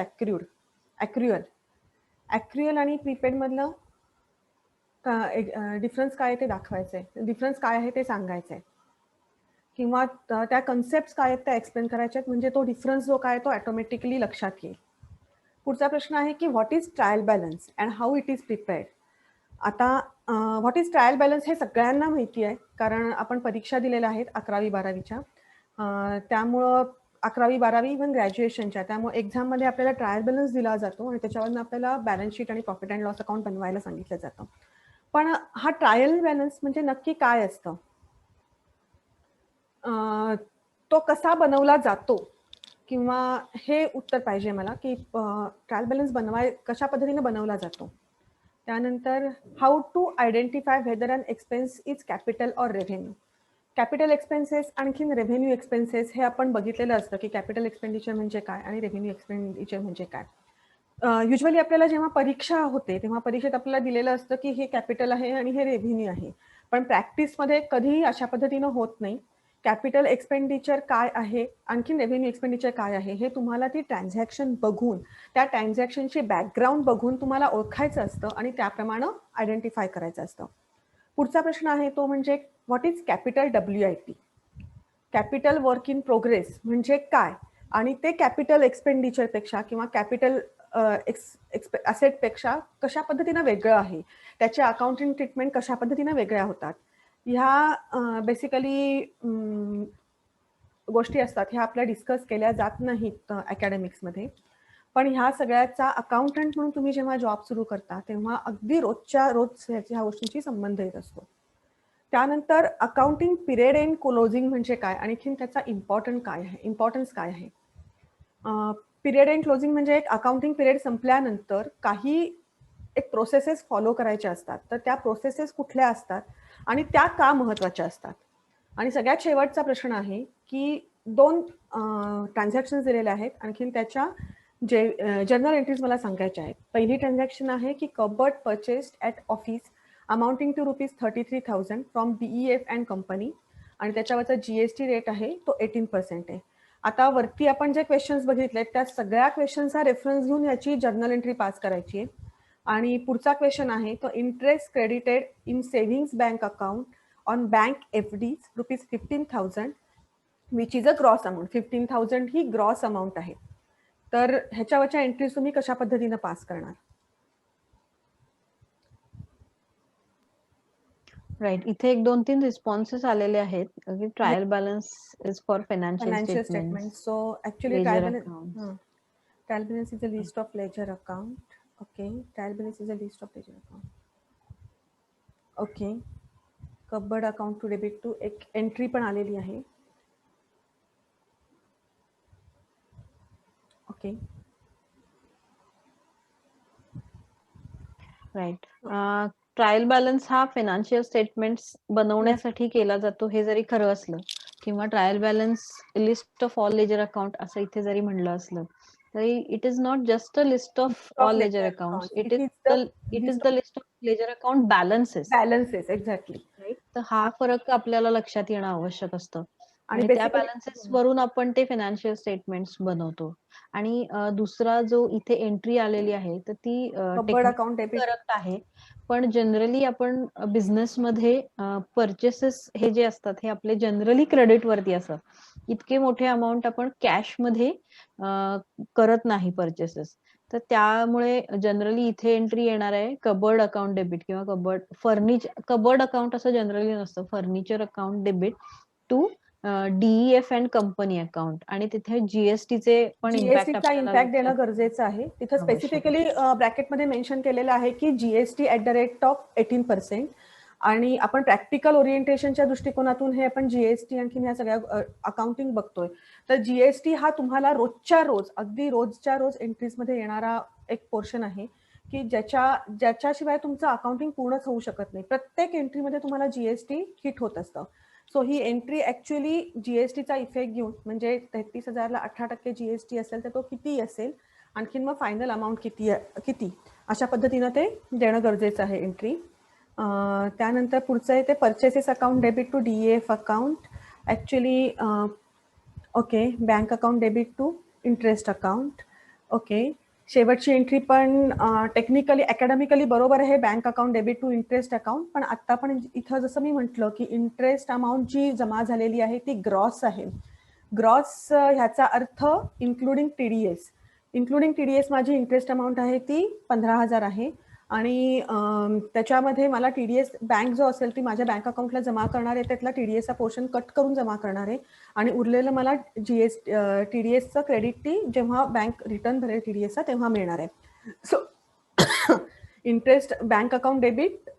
ॲक्र्युअल आणि प्रीपेड मधलं डिफरन्स काय आहे ते दाखवायचंय, डिफरन्स काय आहे ते सांगायचंय, किंवा त्या कन्सेप्ट काय आहेत त्या एक्सप्लेन करायच्या आहेत, म्हणजे तो डिफरन्स जो काय तो ऑटोमॅटिकली लक्षात येईल. पुढचा प्रश्न आहे की what is trial balance and how it is prepared. आता व्हॉट इज ट्रायल बॅलन्स हे सगळ्यांना माहिती आहे, कारण आपण परीक्षा दिलेल्या आहेत 11वी-12वीच्या. त्यामुळं 11वी-12वी इव्हन ग्रॅज्युएशनच्या, त्यामुळे एक्झाममध्ये आपल्याला ट्रायल बॅलन्स दिला जातो आणि त्याच्यावरून आपल्याला बॅलन्स शीट आणि प्रॉफिट अँड लॉस अकाउंट बनवायला सांगितलं जातं. पण हा ट्रायल बॅलन्स म्हणजे नक्की काय असतं, तो कसा बनवला जातो, किंवा हे उत्तर पाहिजे मला की ट्रायल बॅलन्स कशा पद्धतीने बनवला जातो. त्यानंतर how to identify whether an expense is capital or revenue. Capital expenses आणखीन रेव्हेन्यू एक्सपेन्सेस हे आपण बघितलेलं असतं की कॅपिटल एक्सपेंडिचर म्हणजे काय आणि रेव्हेन्यू एक्सपेंडिचर म्हणजे काय. युजली आपल्याला जेव्हा परीक्षा होते तेव्हा परीक्षेत आपल्याला दिलेलं असतं की हे कॅपिटल आहे आणि हे रेव्हेन्यू आहे, पण प्रॅक्टिसमध्ये कधीही अशा पद्धतीनं होत नाही. कॅपिटल एक्सपेंडिचर काय आहे आणखीन रेव्हेन्यू एक्सपेंडिचर काय आहे हे तुम्हाला ती ट्रान्झॅक्शन बघून, त्या ट्रान्झॅक्शनची बॅकग्राऊंड बघून तुम्हाला ओळखायचं असतं आणि त्याप्रमाणे आयडेंटिफाय करायचं असतं. पुढचा प्रश्न आहे तो म्हणजे what is capital WIP. Capital work in progress म्हणजे काय, आणि ते कॅपिटल एक्सपेंडिचरपेक्षा किंवा कॅपिटल असेटपेक्षा कशा पद्धतीनं वेगळं आहे, त्याचे अकाउंटिंग ट्रीटमेंट कशा पद्धतीनं वेगळ्या होतात. ह्या बेसिकली गोष्टी असतात, ह्या आपल्या डिस्कस केल्या जात नाहीत अकॅडमिक्समध्ये. पण ह्या सगळ्याचा अकाउंटंट म्हणून तुम्ही जेव्हा जॉब सुरू करता तेव्हा अगदी रोजच्या रोज ह्या गोष्टींची संबंध येत असतो. त्यानंतर अकाउंटिंग पिरियड एंड क्लोजिंग म्हणजे काय, आणखीन त्याचा इम्पॉर्टन्स काय आहे. पिरियड एंड क्लोजिंग म्हणजे एक अकाउंटिंग पिरियड संपल्यानंतर काही एक प्रोसेसेस फॉलो करायच्या असतात, तर त्या प्रोसेसेस कुठल्या असतात आणि त्या का महत्वाच्या असतात. आणि सगळ्यात शेवटचा प्रश्न आहे की 2 ट्रान्झॅक्शन दिलेले आहेत, आणखीन त्याच्या जर्नल एंट्रीज मला सांगायच्या आहेत. पहिली ट्रान्झॅक्शन आहे की cupboard purchased at office amounting to ₹33,000 from BEF and company, आणि त्याच्यावरचा GST रेट आहे तो 18% आहे. आता वरती आपण जे क्वेश्चन्स बघितले त्या सगळ्या क्वेश्चन्सचा रेफरन्स घेऊन याची जर्नल एंट्री पास करायची आहे. आणि पुढचा क्वेश्चन आहे तो interest credited in savings bank account on bank FD ₹15,000 which is a gross amount. 15,000 he gross amount आहे. तर ह्याच्यावरच्या एंट्रीज तुम्ही कशा पद्धतीनं पास करणार. राईट. इथे 1-2-3 रिस्पॉन्सेस आलेले आहेत. Trial balance is for financial Financial statements, statement. So actually ledger trial account. balance is a list of ledger account. Okay, trial balance is a list of ledger account. Okay, cupboard account to debit to एक एंट्री पण आलेली आहे. ओके. राइट. ट्रायल बॅलन्स हा फायनान्शियल स्टेटमेंट्स बनवण्यासाठी केला जातो हे जरी खरं असलं, किंवा trial balance list of all ledger account असं इथे जरी म्हणलं असलं, तरी it is not just a list of of all ledger ledger accounts, accounts. It is it is the list of ledger account balances. Balances. Exactly. Right. तर हा फरक आपल्याला लक्षात येणं आवश्यक असतं. आणि आणि त्या बेसिकली बॅलन्सेस वरून आपण ते फायनान्शियल स्टेटमेंट्स बनवतो. आणि दुसरा जो इथे एंट्री आलेली आहे, तर ती cupboard technically account debit. Correct आहे. पण जनरली आपण बिझनेसमध्ये परचेसेस हे जे असतात, हे आपले जनरली क्रेडिट वरती असतात. इतके मोठे अमाउंट आपण कॅशमध्ये करत नाही परचेसेस. तर त्यामुळे जनरली इथे एंट्री येणार आहे कबर्ड अकाउंट डेबिट किंवा कबर्ड अकाउंट असं जनरली नसतं. Furniture account debit to DEF and company account, आणि तिथे जीएसटीचे पण इम्पॅक्ट जीएसटीचा आपल्याला इम्पॅक्ट लक्षात देणं गरजेचं आहे. तिथं आवश्यक स्पेसिफिकली आहे. ब्रॅकेटमध्ये मेन्शन केलेलं आहे की GST@18%. आणि आपण प्रॅक्टिकल ओरिएंटेशनच्या दृष्टिकोनातून हे आपण जीएसटी आणखी ह्या सगळ्या अकाउंटिंग बघतोय. तर जीएसटी हा तुम्हाला रोजच्या रोज, अगदी रोजच्या रोज एंट्रीजमध्ये येणारा एक पोर्शन आहे की ज्याच्याशिवाय तुमचं अकाउंटिंग पूर्णच होऊ शकत नाही. प्रत्येक एंट्रीमध्ये तुम्हाला जीएसटी हिट होत असतं. सो ही एंट्री ऍक्च्युअली जीएसटीचा इफेक्ट घेऊन, म्हणजे 33,000ला 18% जीएसटी असेल तर तो किती असेल, आणखीन मग फायनल अमाऊंट किती अशा पद्धतीनं ते देणं गरजेचं आहे एंट्री. त्यानंतर पुढचं आहे ते purchases account debit to DF account. Actually okay, bank account debit to interest account. Okay. शेवटची एंट्री पण टेक्निकली अकॅडमिकली बरोबर आहे, bank account debit to interest account. पण आता पण इथं जसं मी म्हटलं की इंटरेस्ट अमाऊंट जी जमा झालेली आहे ती ग्रॉस आहे. ग्रॉस ह्याचा अर्थ इन्क्लुडिंग टीडीएस. इन्क्लुडिंग टीडीएस माझी इंटरेस्ट अमाऊंट आहे ती 15,000 आहे. आणि त्याच्यामध्ये मला टीडीएस बँक जो असेल ती माझ्या बँक अकाउंटला जमा करणार आहे, त्यातला टीडीएसचा पोर्शन कट करून जमा करणार आहे. आणि उरलेलं मला टीडीएसचं क्रेडिट ती जेव्हा बँक रिटर्न भरेल टीडीएसचा तेव्हा मिळणार आहे. So interest bank account debit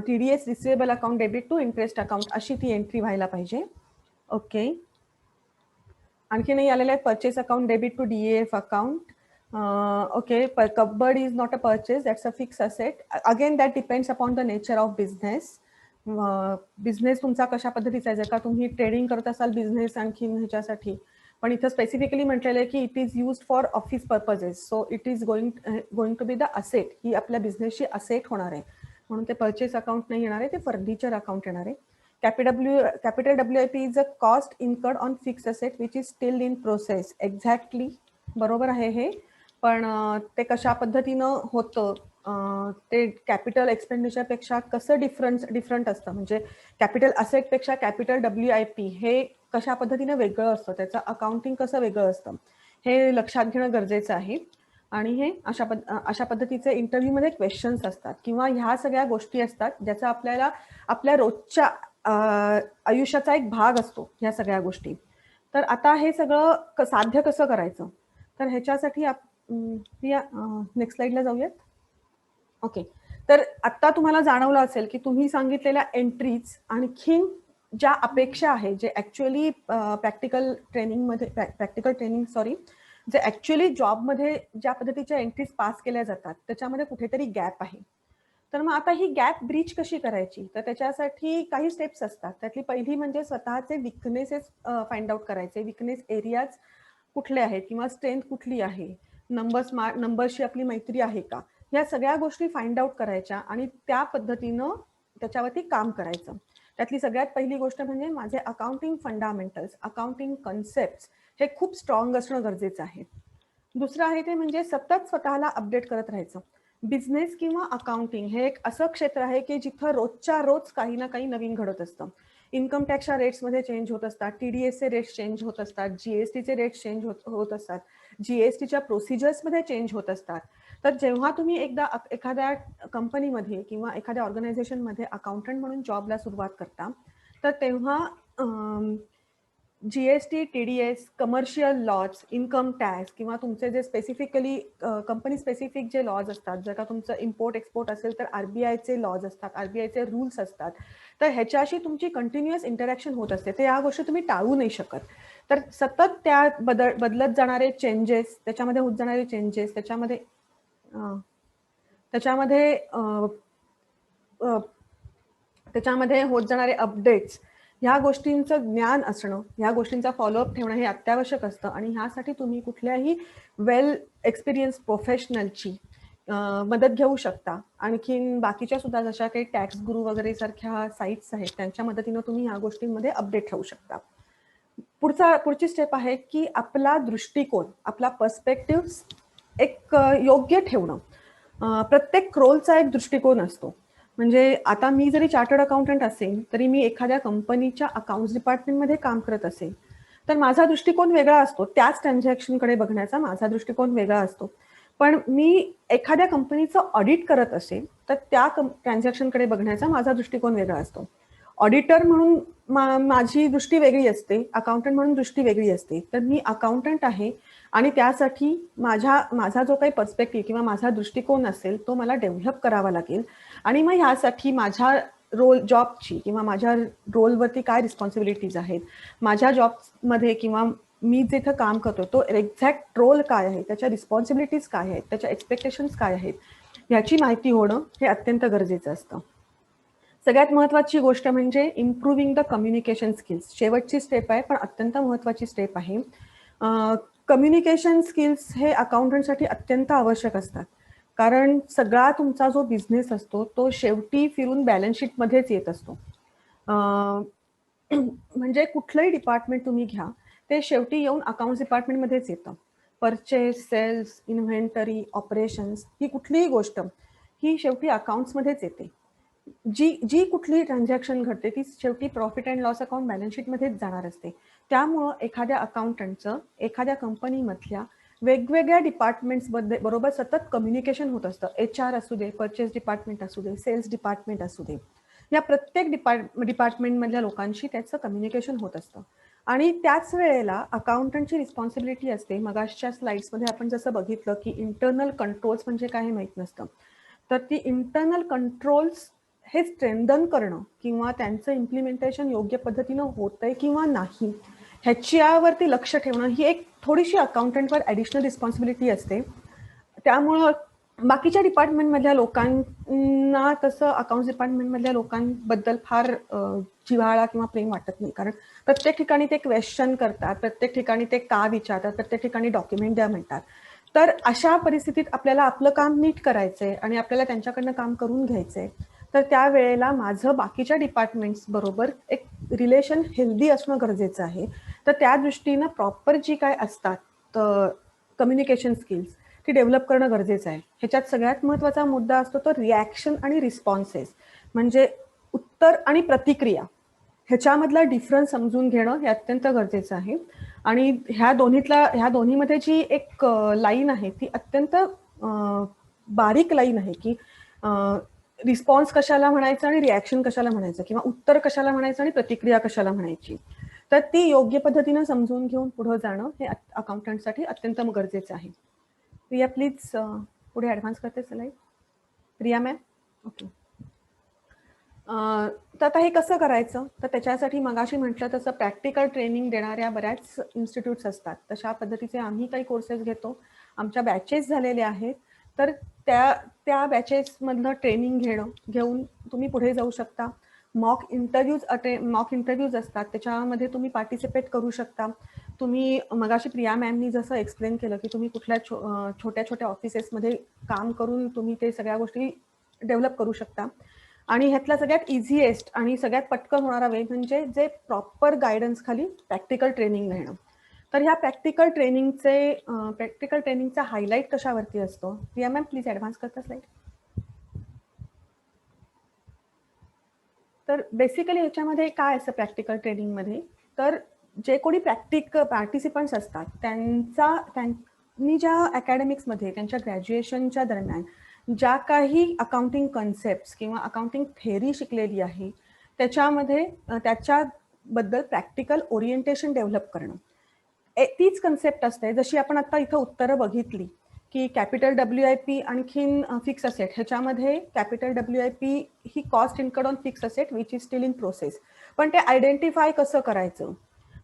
TDS receivable account debit to interest account अशी ती एंट्री व्हायला पाहिजे. ओके. आणखीनही आलेलं आहे purchase account debit to DF account. Okay. Cupboard is not a purchase, that's a fix asset. Again that depends upon the nature of business. Business तुमचा कशा पद्धतीचा आहे, जर का तुम्ही ट्रेडिंग करत असाल बिझनेस आणखीन ह्याच्यासाठी, पण इथं स्पेसिफिकली म्हटलेलं आहे की it is used for office purposes. So it is going to be the asset. ही आपल्या बिझनेसची असेट होणार आहे, म्हणून ते परचेस अकाउंट नाही येणार आहे, ते फर्निचर अकाउंट येणार आहे. Capital WIP is a cost incurred on fixed asset which is still in process. Exactly बरोबर आहे हे. पण ते कशा पद्धतीनं होतं, ते कॅपिटल एक्सपेंडिचर पेक्षा कसं डिफरंट असतं, म्हणजे कॅपिटल असेट पेक्षा कॅपिटल WIP हे कशा पद्धतीनं वेगळं असतं, त्याचं अकाउंटिंग कसं वेगळं असतं हे लक्षात घेणं गरजेचं आहे. आणि हे अशा पद्धतीचे इंटरव्ह्यूमध्ये क्वेश्चन्स असतात किंवा ह्या सगळ्या गोष्टी असतात ज्याचा आपल्याला आपल्या रोजच्या आयुष्याचा एक भाग असतो ह्या सगळ्या गोष्टी. तर आता हे सगळं साध्य कसं करायचं, तर ह्याच्यासाठी नेक्स्ट स्लाइडला जाऊयात. ओके. तर आता तुम्हाला जाणवलं असेल की तुम्ही सांगितलेल्या एंट्रीज आणखीन ज्या अपेक्षा आहे, जे ऍक्च्युअली प्रॅक्टिकल ट्रेनिंग जे ऍक्च्युअली जॉबमध्ये ज्या पद्धतीच्या एंट्रीज पास केल्या जातात त्याच्यामध्ये कुठेतरी गॅप आहे. तर मग आता ही गॅप ब्रीच कशी करायची, तर त्याच्यासाठी काही स्टेप्स असतात. त्यातली पहिली म्हणजे स्वतःचे विकनेसेस फाइंड आउट करायचे. विकनेस एरियाज कुठले आहेत किंवा स्ट्रेंथ कुठली आहे, नंबर्सची आपली मैत्री आहे का, या सगळ्या गोष्टी फाइंड आउट करायच्या आणि त्या पद्धतीनं त्याच्यावरती काम करायचं. त्यातली सगळ्यात पहिली गोष्ट म्हणजे माझे अकाउंटिंग फंडामेंटल्स, अकाउंटिंग कन्सेप्ट हे खूप स्ट्रॉंग असणं गरजेचं आहे. दुसरं आहे ते म्हणजे सतत स्वतःला अपडेट करत राहायचं. बिझनेस किंवा अकाउंटिंग हे एक असं क्षेत्र आहे की जिथं रोजच्या रोज काही ना काही नवीन घडत असतं. इन्कम टॅक्सच्या रेट्समध्ये चेंज होत असतात, टीडीएसचे रेट्स चेंज होत असतात, जीएसटीचे रेट्स चेंज होत असतात, जीएसटीच्या प्रोसिजर्समध्ये चेंज होत असतात. तर जेव्हा तुम्ही एकदा एखाद्या कंपनीमध्ये किंवा एखाद्या ऑर्गनायझेशनमध्ये अकाउंटंट म्हणून जॉबला सुरुवात करता, तर तेव्हा GST, TDS, commercial laws, income tax किंवा तुमचे जे स्पेसिफिकली कंपनी स्पेसिफिक जे लॉज असतात, जर का तुमचं इम्पोर्ट एक्सपोर्ट असेल तर RBIचे लॉज असतात, RBIचे रूल्स असतात. तर ह्याच्याशी तुमची कंटिन्युअस इंटरॅक्शन होत असते. तर या गोष्टी तुम्ही टाळू नाही शकत. तर सतत त्या बदलत जाणारे चेंजेस, त्याच्यामध्ये होत जाणारे चेंजेस, त्याच्यामध्ये त्याच्यामध्ये त्याच्यामध्ये होत जाणारे अपडेट्स, ह्या गोष्टींचं ज्ञान असणं, ह्या गोष्टींचा फॉलोअप ठेवणं हे अत्यावश्यक असतं. आणि ह्यासाठी तुम्ही कुठल्याही वेल एक्सपिरियन्स प्रोफेशनलची मदत घेऊ शकता. आणखीन बाकीच्या सुद्धा जशा काही टॅक्स गुरु वगैरे सारख्या साईट्स आहेत त्यांच्या मदतीनं तुम्ही ह्या गोष्टींमध्ये अपडेट ठेवू शकता. पुढची स्टेप आहे की आपला दृष्टिकोन, आपला पर्स्पेक्टिव्ह एक योग्य ठेवणं. प्रत्येक रोलचा एक दृष्टिकोन असतो. म्हणजे आता मी जरी चार्टर्ड अकाउंटंट असेल तरी मी एखाद्या कंपनीच्या अकाउंट्स डिपार्टमेंटमध्ये काम करत असेल तर माझा दृष्टिकोन वेगळा असतो. त्याच ट्रान्झॅक्शनकडे बघण्याचा माझा दृष्टिकोन वेगळा असतो. पण मी एखाद्या कंपनीचं ऑडिट करत असेल तर त्या ट्रान्झॅक्शनकडे बघण्याचा माझा दृष्टिकोन वेगळा असतो. ऑडिटर म्हणून माझी दृष्टी वेगळी असते, अकाउंटंट म्हणून दृष्टी वेगळी असते. तर मी अकाउंटंट आहे आणि त्यासाठी माझा जो काही पर्स्पेक्टिव्ह किंवा माझा दृष्टिकोन असेल तो मला डेव्हलप करावा लागेल. आणि मग ह्यासाठी माझ्या जॉबची किंवा माझ्या रोलवरती काय रिस्पॉन्सिबिलिटीज आहेत, माझ्या जॉबमध्ये किंवा मी जिथं काम करतो तो एक्झॅक्ट रोल काय आहे, त्याच्या रिस्पॉन्सिबिलिटीज काय आहेत, त्याच्या एक्सपेक्टेशन्स काय आहेत, ह्याची माहिती होणं हे अत्यंत गरजेचं असतं. सगळ्यात महत्त्वाची गोष्ट म्हणजे इम्प्रूव्हिंग द कम्युनिकेशन स्किल्स. शेवटची स्टेप आहे पण अत्यंत महत्त्वाची स्टेप आहे. कम्युनिकेशन स्किल्स हे अकाउंटंटसाठी अत्यंत आवश्यक असतात. कारण सगळा तुमचा जो बिझनेस असतो तो शेवटी फिरून बॅलन्स शीटमध्येच येत असतो. म्हणजे कुठलंही डिपार्टमेंट तुम्ही घ्या ते शेवटी येऊन अकाउंट्स डिपार्टमेंटमध्येच येतं. परचेस, सेल्स, इन्व्हेंटरी, ऑपरेशन्स ही कुठलीही गोष्ट ही शेवटी अकाउंट्समध्येच येते. जी कुठलीही ट्रान्झॅक्शन घडते ती शेवटी profit and loss account balance शीटमध्येच जाणार असते. त्यामुळं एखाद्या अकाउंटंटचं एखाद्या कंपनीमधल्या वेगवेगळ्या डिपार्टमेंट्स बरोबर सतत कम्युनिकेशन होत असतं. HR असू दे, परचेस डिपार्टमेंट असू दे, सेल्स डिपार्टमेंट असू दे, या प्रत्येक डिपार्टमेंटमधल्या लोकांशी त्याचं कम्युनिकेशन होत असतं. आणि त्याच वेळेला अकाउंटंटची रिस्पॉन्सिबिलिटी असते. मगाशच्या स्लाइड्समध्ये आपण जसं बघितलं की इंटरनल कंट्रोल्स म्हणजे काय हे माहीत नसतं. तर ती इंटरनल कंट्रोल्स हे स्ट्रेंथन करणं किंवा त्यांचं इम्प्लिमेंटेशन योग्य पद्धतीनं होतंय किंवा नाही ह्याच्यावरती लक्ष ठेवणं ही एक थोडीशी अकाउंटंटवर ॲडिशनल रिस्पॉन्सिबिलिटी असते. त्यामुळं बाकीच्या डिपार्टमेंटमधल्या लोकांना तसं अकाउंट्स डिपार्टमेंटमधल्या लोकांबद्दल फार जिव्हाळा किंवा प्रेम वाटत नाही. कारण प्रत्येक ठिकाणी ते क्वेश्चन करतात, प्रत्येक ठिकाणी ते का विचारतात, प्रत्येक ठिकाणी डॉक्युमेंट द्या म्हणतात. तर अशा परिस्थितीत आपल्याला आपलं काम नीट करायचंय आणि आपल्याला त्यांच्याकडनं काम करून घ्यायचंय. तर त्यावेळेला माझं बाकीच्या डिपार्टमेंट्स बरोबर एक रिलेशन हेल्दी असणं गरजेचं आहे. तर त्या दृष्टीनं प्रॉपर जी काय असतात कम्युनिकेशन स्किल्स ती डेव्हलप करणं गरजेचं आहे. ह्याच्यात सगळ्यात महत्त्वाचा मुद्दा असतो तो रिॲक्शन आणि रिस्पॉन्सेस, म्हणजे उत्तर आणि प्रतिक्रिया ह्याच्यामधला डिफरन्स समजून घेणं हे अत्यंत गरजेचं आहे. आणि ह्या दोन्हीमध्ये जी एक लाईन आहे ती अत्यंत बारीक लाईन आहे की रिस्पॉन्स कशाला म्हणायचं आणि रिॲक्शन कशाला म्हणायचं किंवा उत्तर कशाला म्हणायचं आणि प्रतिक्रिया कशाला म्हणायची. तर ती योग्य पद्धतीनं समजून घेऊन पुढे जाणं हे अकाउंटंटसाठी अत्यंत गरजेचं आहे. प्रिया प्लीज पुढे ॲडव्हान्स करते स्लाइड. प्रिया मॅम. ओके. तर आता हे कसं करायचं तर त्याच्यासाठी मगाशी म्हटलं तसं प्रॅक्टिकल ट्रेनिंग देणाऱ्या बऱ्याच इन्स्टिट्यूट्स असतात. तशा पद्धतीचे आम्ही काही कोर्सेस घेतो. आमच्या बॅचेस झालेल्या आहेत. तर त्या बॅचेसमधलं ट्रेनिंग घेऊन तुम्ही पुढे जाऊ शकता. मॉक इंटरव्ह्यूज असतात त्याच्यामध्ये तुम्ही पार्टिसिपेट करू शकता. तुम्ही मगाशी प्रिया मॅमनी जसं एक्सप्लेन केलं की तुम्ही कुठल्या छोट्या छोट्या ऑफिसेसमध्ये काम करून तुम्ही ते सगळ्या गोष्टी डेव्हलप करू शकता. आणि ह्यातला सगळ्यात इझिएस्ट आणि सगळ्यात पटकन होणारा वे म्हणजे जे प्रॉपर गायडन्स खाली प्रॅक्टिकल ट्रेनिंग घेणं. तर ह्या प्रॅक्टिकल ट्रेनिंगचा हायलाईट कशावरती असतो. प्रिया मॅम प्लीज ॲडव्हान्स करता स्लाईड. तर बेसिकली ह्याच्यामध्ये काय असतं प्रॅक्टिकल ट्रेनिंगमध्ये तर जे कोणी पार्टिसिपंट्स असतात त्यांनी ज्या अकॅडमिक्समध्ये त्यांच्या ग्रॅज्युएशनच्या दरम्यान ज्या काही अकाउंटिंग कन्सेप्ट्स किंवा अकाउंटिंग थेअरी शिकलेली आहे त्याच्यामध्ये त्याच्या बद्दल प्रॅक्टिकल ओरिएंटेशन डेव्हलप करणं. तीच कन्सेप्ट असते जशी आपण आता इथं उत्तरं बघितली की कॅपिटल WIP आणखीन फिक्स असेट, ह्याच्यामध्ये capital WIP he cost incurred on fix asset which is steel in process. पण ते आयडेंटिफाय कसं करायचं,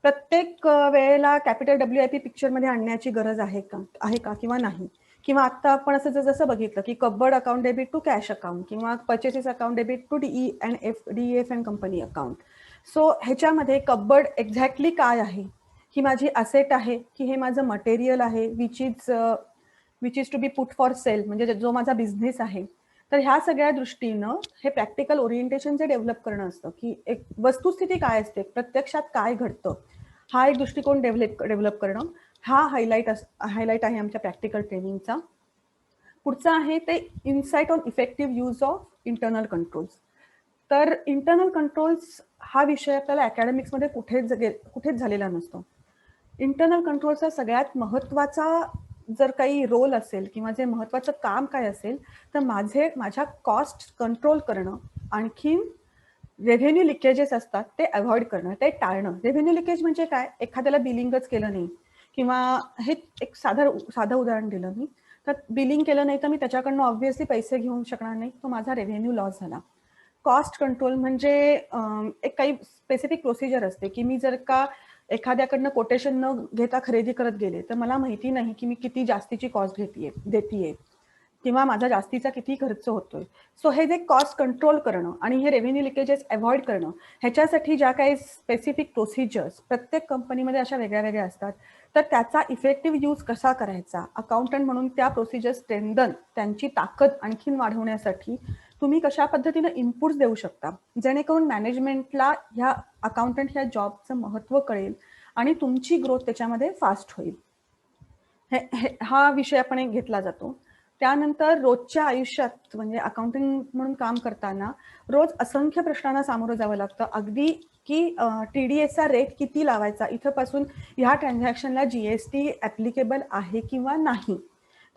प्रत्येक वेळेला कॅपिटल WIP पिक्चरमध्ये आणण्याची गरज आहे का किंवा नाही. किंवा आता आपण असं जसं बघितलं की cupboard account debit to cash account किंवा purchases account debit to DEF and company account. So ह्याच्यामध्ये कबर्ड एक्झॅक्टली काय आहे, ही माझी असेट आहे की हे माझं मटेरियल आहे which is to be put for sale, म्हणजे जो माझा बिझनेस आहे. तर ह्या सगळ्या दृष्टीनं हे प्रॅक्टिकल ओरिएंटेशन जे डेव्हलप करणं असतं की एक वस्तुस्थिती काय असते, प्रत्यक्षात काय घडतं, हा एक दृष्टिकोन डेव्हलप करणं, हा हायलाईट आहे आमच्या प्रॅक्टिकल ट्रेनिंगचा. पुढचा आहे ते insight on effective use of internal controls. तर इंटरनल कंट्रोल्स हा विषय आपल्याला अकॅडमिक्समध्ये कुठेच झालेला नसतो. इंटरनल कंट्रोलचा सगळ्यात महत्त्वाचा जर काही रोल असेल किंवा जे महत्त्वाचं काम काय असेल तर माझ्या कॉस्ट कंट्रोल करणं, आणखीन रेव्हेन्यू लिकेजेस असतात ते अवॉइड करणं, ते टाळणं. रेव्हेन्यू लिकेज म्हणजे काय, एखाद्याला बिलिंगच केलं नाही किंवा हे एक साधं उदाहरण दिलं मी, तर बिलिंग केलं नाही तर मी त्याच्याकडनं ऑब्व्हियसली पैसे घेऊ शकणार नाही, तो माझा रेव्हेन्यू लॉस झाला. कॉस्ट कंट्रोल म्हणजे एक काही स्पेसिफिक प्रोसिजर असते की मी जर का एखाद्याकडनं कोटेशन न घेता खरेदी करत गेले तर मला माहिती नाही की मी किती जास्तीची कॉस्ट देतीये किंवा माझा जास्तीचा किती खर्च होतोय. सो हे जे कॉस्ट कंट्रोल करणं आणि हे रेव्हेन्यू लिकेजेस अवॉइड करणं, ह्याच्यासाठी ज्या काही स्पेसिफिक प्रोसिजर्स प्रत्येक कंपनीमध्ये अशा वेगळ्या वेगळ्या असतात, तर त्याचा इफेक्टिव्ह यूज कसा करायचा, अकाउंटंट म्हणून त्या प्रोसिजर्स स्ट्रेंथन, त्यांची ताकद आणखीन वाढवण्यासाठी तुम्ही कशा पद्धतीनं इनपुट्स देऊ शकता, जेणेकरून मॅनेजमेंटला ह्या अकाउंटंट ह्या जॉबचं महत्त्व कळेल आणि तुमची ग्रोथ त्याच्यामध्ये फास्ट होईल. हा विषय आपण घेतला जातो. त्यानंतर रोजच्या आयुष्यात म्हणजे अकाउंटिंग म्हणून काम करताना रोज असंख्य प्रश्नांना सामोरं जावं लागतं. अगदी की TDSचा रेट किती लावायचा, इथपासून ह्या ट्रान्झॅक्शनला GST ॲप्लिकेबल आहे किंवा नाही.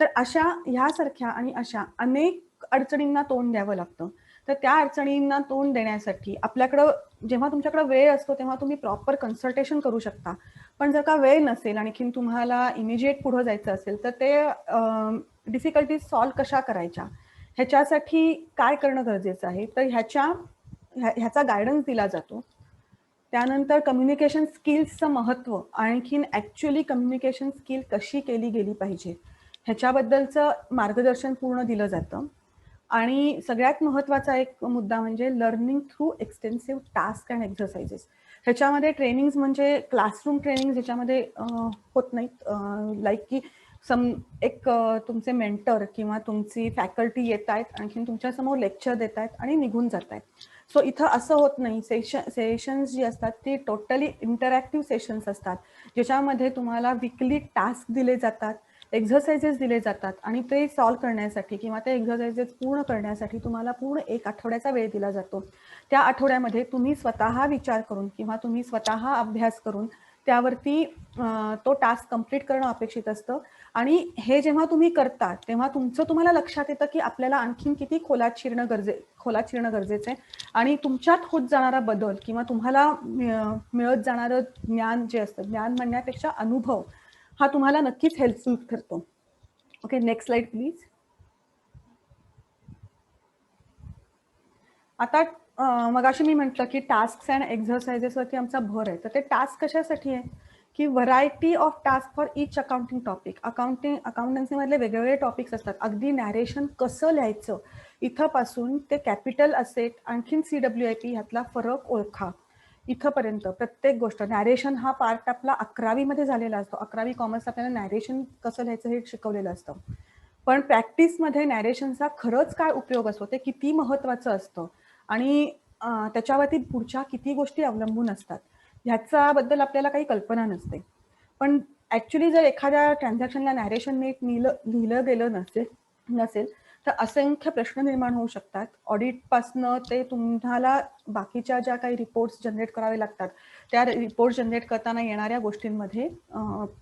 तर ह्यासारख्या आणि अशा अनेक अडचणींना तोंड द्यावं लागतं. तर त्या अडचणींना तोंड देण्यासाठी आपल्याकडं जेव्हा तुमच्याकडे वेळ असतो तेव्हा तुम्ही प्रॉपर कन्सल्टेशन करू शकता. पण जर का वेळ नसेल आणखीन तुम्हाला इमिजिएट पुढे जायचं असेल तर ते डिफिकल्टीज सॉल्व्ह कशा करायच्या, ह्याच्यासाठी काय करणं गरजेचं आहे, तर ह्याचा गायडन्स दिला जातो. त्यानंतर कम्युनिकेशन स्किल्सचं महत्त्व, आणखीन ॲक्च्युअली कम्युनिकेशन स्किल कशी केली गेली पाहिजे ह्याच्याबद्दलचं मार्गदर्शन पूर्ण दिलं जातं. आणि सगळ्यात महत्त्वाचा एक मुद्दा म्हणजे learning through extensive task and exercises. ह्याच्यामध्ये ट्रेनिंग्स म्हणजे क्लासरूम ट्रेनिंग ह्याच्यामध्ये होत नाहीत, लाईक की तुमचे मेंटर किंवा तुमची फॅकल्टी येत आहेत, आणखीन तुमच्यासमोर लेक्चर देत आहेत आणि निघून जात आहेत. सो इथं असं होत नाही. सेशन्स जी असतात ती टोटली इंटरॅक्टिव्ह सेशन्स असतात, ज्याच्यामध्ये तुम्हाला वीकली टास्क दिले जातात, एक्झरसाइजेस दिले जातात आणि ते सॉल्व्ह करण्यासाठी किंवा ते एक्झरसाइजेस पूर्ण करण्यासाठी तुम्हाला पूर्ण 1 आठवड्याचा वेळ दिला जातो. त्या आठवड्यामध्ये तुम्ही स्वतः विचार करून किंवा तुम्ही स्वतः अभ्यास करून त्यावरती तो टास्क कंप्लीट करणं अपेक्षित असतं. आणि हे जेव्हा तुम्ही करता तेव्हा तुम्हाला लक्षात येतं की आपल्याला आणखीन किती खोलात शिरणं गरजेचं आहे आणि तुमच्यात होत जाणारा बदल किंवा तुम्हाला मिळत जाणारं ज्ञान जे असतं, ज्ञान म्हणण्यापेक्षा अनुभव, हा तुम्हाला नक्कीच हेल्पफुल ठरतो. Okay, next slide please. आता मगाशी मी म्हटलं की टास्क अँड एक्झरसाइजेसवरती आमचा भर आहे. तर ते टास्क कशासाठी आहे की variety of task for each accounting topic. अकाउंटन्सीमधले वेगवेगळे टॉपिक्स असतात. अगदी नॅरेशन कसं लिहायचं इथंपासून ते कॅपिटल असेट आणखीन CWIP ह्यातला फरक ओळखा, इथंपर्यंत प्रत्येक गोष्ट. नॅरेशन हा पार्ट आपला 11वी मध्ये झालेला असतो. 11वी कॉमर्स आपल्याला नॅरेशन कसं लिहायचं हे शिकवलेलं असतं. पण प्रॅक्टिसमध्ये नॅरेशनचा खरंच काय उपयोग असतो, ते किती महत्त्वाचं असतं आणि त्याच्यावरती पुढच्या किती गोष्टी अवलंबून असतात ह्याच्याबद्दल आपल्याला काही कल्पना नसते. पण ॲक्च्युली जर एखाद्या ट्रान्झॅक्शनला नॅरेशन नीट लिहिलं गेलं नसेल तर असंख्य प्रश्न निर्माण होऊ शकतात. ऑडिटपासनं ते तुम्हाला बाकीच्या ज्या काही रिपोर्ट्स जनरेट करावे लागतात, त्या रिपोर्ट जनरेट करताना येणाऱ्या गोष्टींमध्ये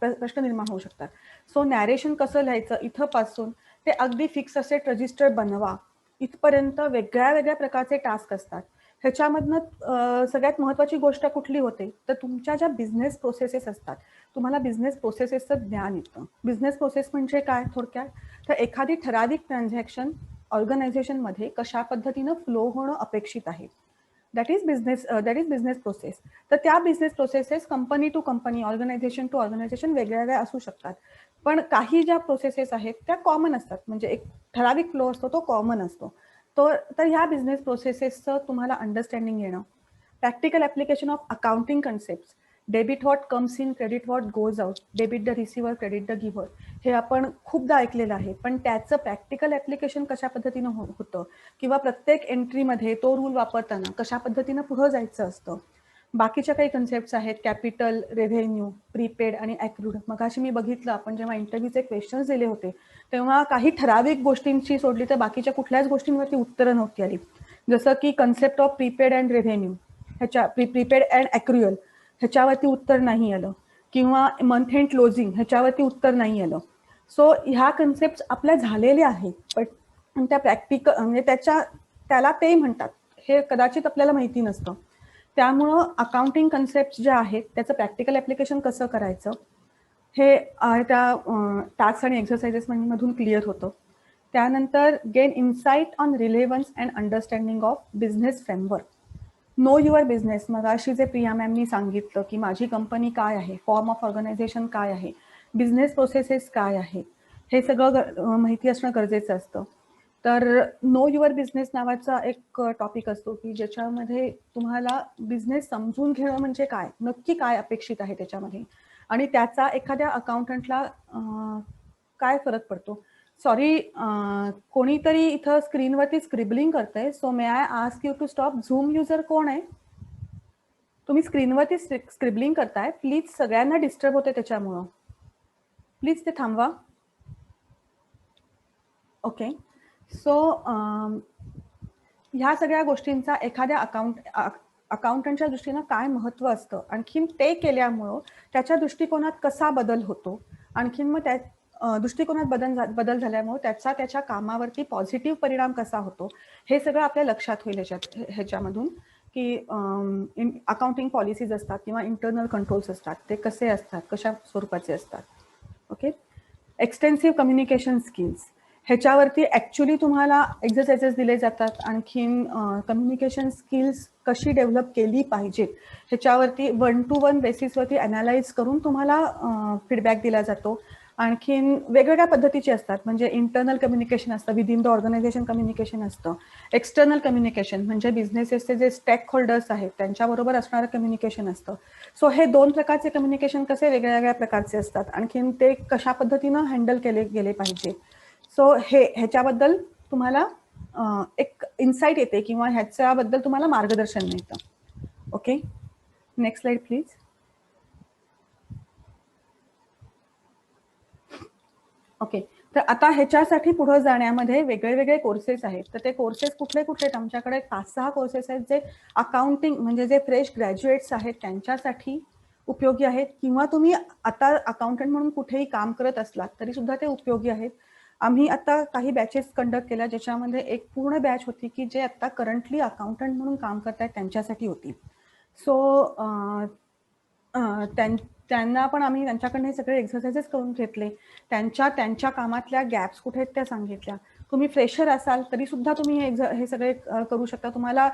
प्रश्न निर्माण होऊ शकतात. सो नॅरेशन कसं लिहायचं इथंपासून ते अगदी फिक्स असेट रजिस्टर बनवा इथपर्यंत वेगळ्या वेगळ्या प्रकारचे टास्क असतात. ह्याच्यामधनं सगळ्यात महत्त्वाची गोष्ट कुठली होते, तर तुमच्या ज्या बिझनेस प्रोसेसेस असतात, तुम्हाला बिझनेस प्रोसेसेसचं ज्ञान येतं. बिझनेस प्रोसेस म्हणजे काय थोडक्यात? तर एखादी ठराविक ट्रान्झॅक्शन ऑर्गनायझेशनमध्ये कशा पद्धतीनं फ्लो होणं अपेक्षित आहे. That is business process. तर त्या business processes company to company, organisation to organisation वेगळ्या असू शकतात. पण काही ज्या प्रोसेसेस आहेत त्या कॉमन असतात. म्हणजे एक ठराविक फ्लो असतो तो कॉमन असतो. तर ह्या बिझनेस प्रोसेसेसचं तुम्हाला अंडरस्टँडिंग येणं. Practical application of accounting concept. Debit what comes in, credit what goes out, debit the receiver, credit the giver. हे आपण खूपदा ऐकलेलं आहे. पण त्याचं प्रॅक्टिकल ॲप्लिकेशन कशा पद्धतीनं होतं किंवा प्रत्येक एंट्रीमध्ये तो रूल वापरताना कशा पद्धतीनं पुढं जायचं असतं. बाकीच्या काही कन्सेप्ट्स आहेत, कॅपिटल, रेव्हेन्यू, प्रीपेड आणि ॲक्रूड. मगाशी मी बघितलं आपण जेव्हा इंटरव्ह्यूचे क्वेश्चन्स दिले होते तेव्हा काही ठराविक गोष्टींची सोडली तर बाकीच्या कुठल्याच गोष्टींवरती उत्तरं नव्हती आली. जसं की concept of prepaid and revenue, ह्याच्या प्रीपेड अँड ॲक्रुअल ह्याच्यावरती उत्तर नाही आलं, किंवा मंथ एंड क्लोजिंग ह्याच्यावरती उत्तर नाही आलं. सो ह्या कन्सेप्ट आपल्या झालेल्या आहेत, पण त्या प्रॅक्टिकल म्हणजे त्याला ते म्हणतात हे कदाचित आपल्याला माहिती नसतं. त्यामुळं अकाउंटिंग कन्सेप्ट ज्या आहेत त्याचं प्रॅक्टिकल ॲप्लिकेशन कसं करायचं हे त्या टास्क आणि एक्सरसाइजेस मधून क्लिअर होतं. त्यानंतर gain insight on relevance and understanding of business framework. Know your business. मगाशी जे प्रिया मॅमनी सांगितलं की माझी कंपनी काय आहे, फॉर्म ऑफ ऑर्गनायझेशन काय आहे, बिझनेस प्रोसेसेस काय आहे, हे सगळं माहिती असणं गरजेचं असतं. तर नो युअर बिझनेस नावाचा एक टॉपिक असतो की ज्याच्यामध्ये तुम्हाला बिझनेस समजून घेणं म्हणजे काय, नक्की काय अपेक्षित आहे त्याच्यामध्ये, आणि त्याचा एखाद्या अकाउंटंटला काय फरक पडतो. सॉरी, कोणीतरी इथं स्क्रीनवरती स्क्रिबलिंग करतंय. So may I ask you to stop. Zoom user कोण आहे? तुम्ही स्क्रीनवरती स्क्रिबलिंग करताय, प्लीज. सगळ्यांना डिस्टर्ब होते त्याच्यामुळं. प्लीज ते थांबवा. ओके. सो ह्या सगळ्या गोष्टींचा एखाद्या अकाउंटंटच्या दृष्टीनं काय महत्त्व असतं, आणखीन ते केल्यामुळं त्याच्या दृष्टिकोनात कसा बदल होतो, आणखीन मग त्या दृष्टिकोनात बदल झाल्यामुळे त्याच्या कामावरती पॉझिटिव्ह परिणाम कसा होतो, हे सगळं आपल्या लक्षात होईल ह्याच्यामधून की अकाउंटिंग पॉलिसीज असतात किंवा इंटरनल कंट्रोल्स असतात ते कसे असतात, कशा स्वरूपाचे असतात. ओके. एक्सटेन्सिव्ह कम्युनिकेशन स्किल्स, ह्याच्यावरती ॲक्च्युली तुम्हाला एक्सरसाइजेस दिले जातात. आणखीन कम्युनिकेशन स्किल्स कशी डेव्हलप केली पाहिजेत ह्याच्यावरती 1 to 1 बेसिसवरती ॲनालाइज करून तुम्हाला फीडबॅक दिला जातो. आणखीन वेगवेगळ्या पद्धतीचे असतात. म्हणजे इंटरनल कम्युनिकेशन असतं, विदिन द ऑर्गनायझेशन कम्युनिकेशन असतं. एक्सटर्नल कम्युनिकेशन म्हणजे बिझनेसेसचे जे स्टेक होल्डर्स आहेत त्यांच्याबरोबर असणारं कम्युनिकेशन असतं. सो हे 2 प्रकारचे कम्युनिकेशन कसे वेगळ्या प्रकारचे असतात, आणखीन ते कशा पद्धतीनं हँडल केले गेले पाहिजे. सो ह्याच्याबद्दल तुम्हाला एक इन्साइट येते किंवा ह्याच्याबद्दल तुम्हाला मार्गदर्शन मिळतं. Okay. Next slide please. Okay. तर आता ह्याच्यासाठी पुढे जाण्यामध्ये वेगळे कोर्सेस आहेत. तर ते कोर्सेस कुठले आहेत? आमच्याकडे 5-6 कोर्सेस आहेत जे अकाउंटिंग म्हणजे जे फ्रेश ग्रॅज्युएट्स आहेत त्यांच्यासाठी उपयोगी आहेत, किंवा तुम्ही आता अकाउंटंट म्हणून कुठेही काम करत असलात तरी सुद्धा ते उपयोगी आहेत. आम्ही आता काही बॅचेस कंडक्ट केल्या ज्याच्यामध्ये एक पूर्ण बॅच होती की जे आता करंटली अकाउंटंट म्हणून काम करतायत त्यांच्यासाठी होती. सो त्यांना पण आम्ही त्यांच्याकडनं हे सगळे एक्सरसाइजेस करून घेतले. त्यांच्या कामातल्या गॅप्स कुठे आहेत त्या सांगितल्या. तुम्ही फ्रेशर असाल तरी सुद्धा तुम्ही हे सगळे करू शकता. तुम्हाला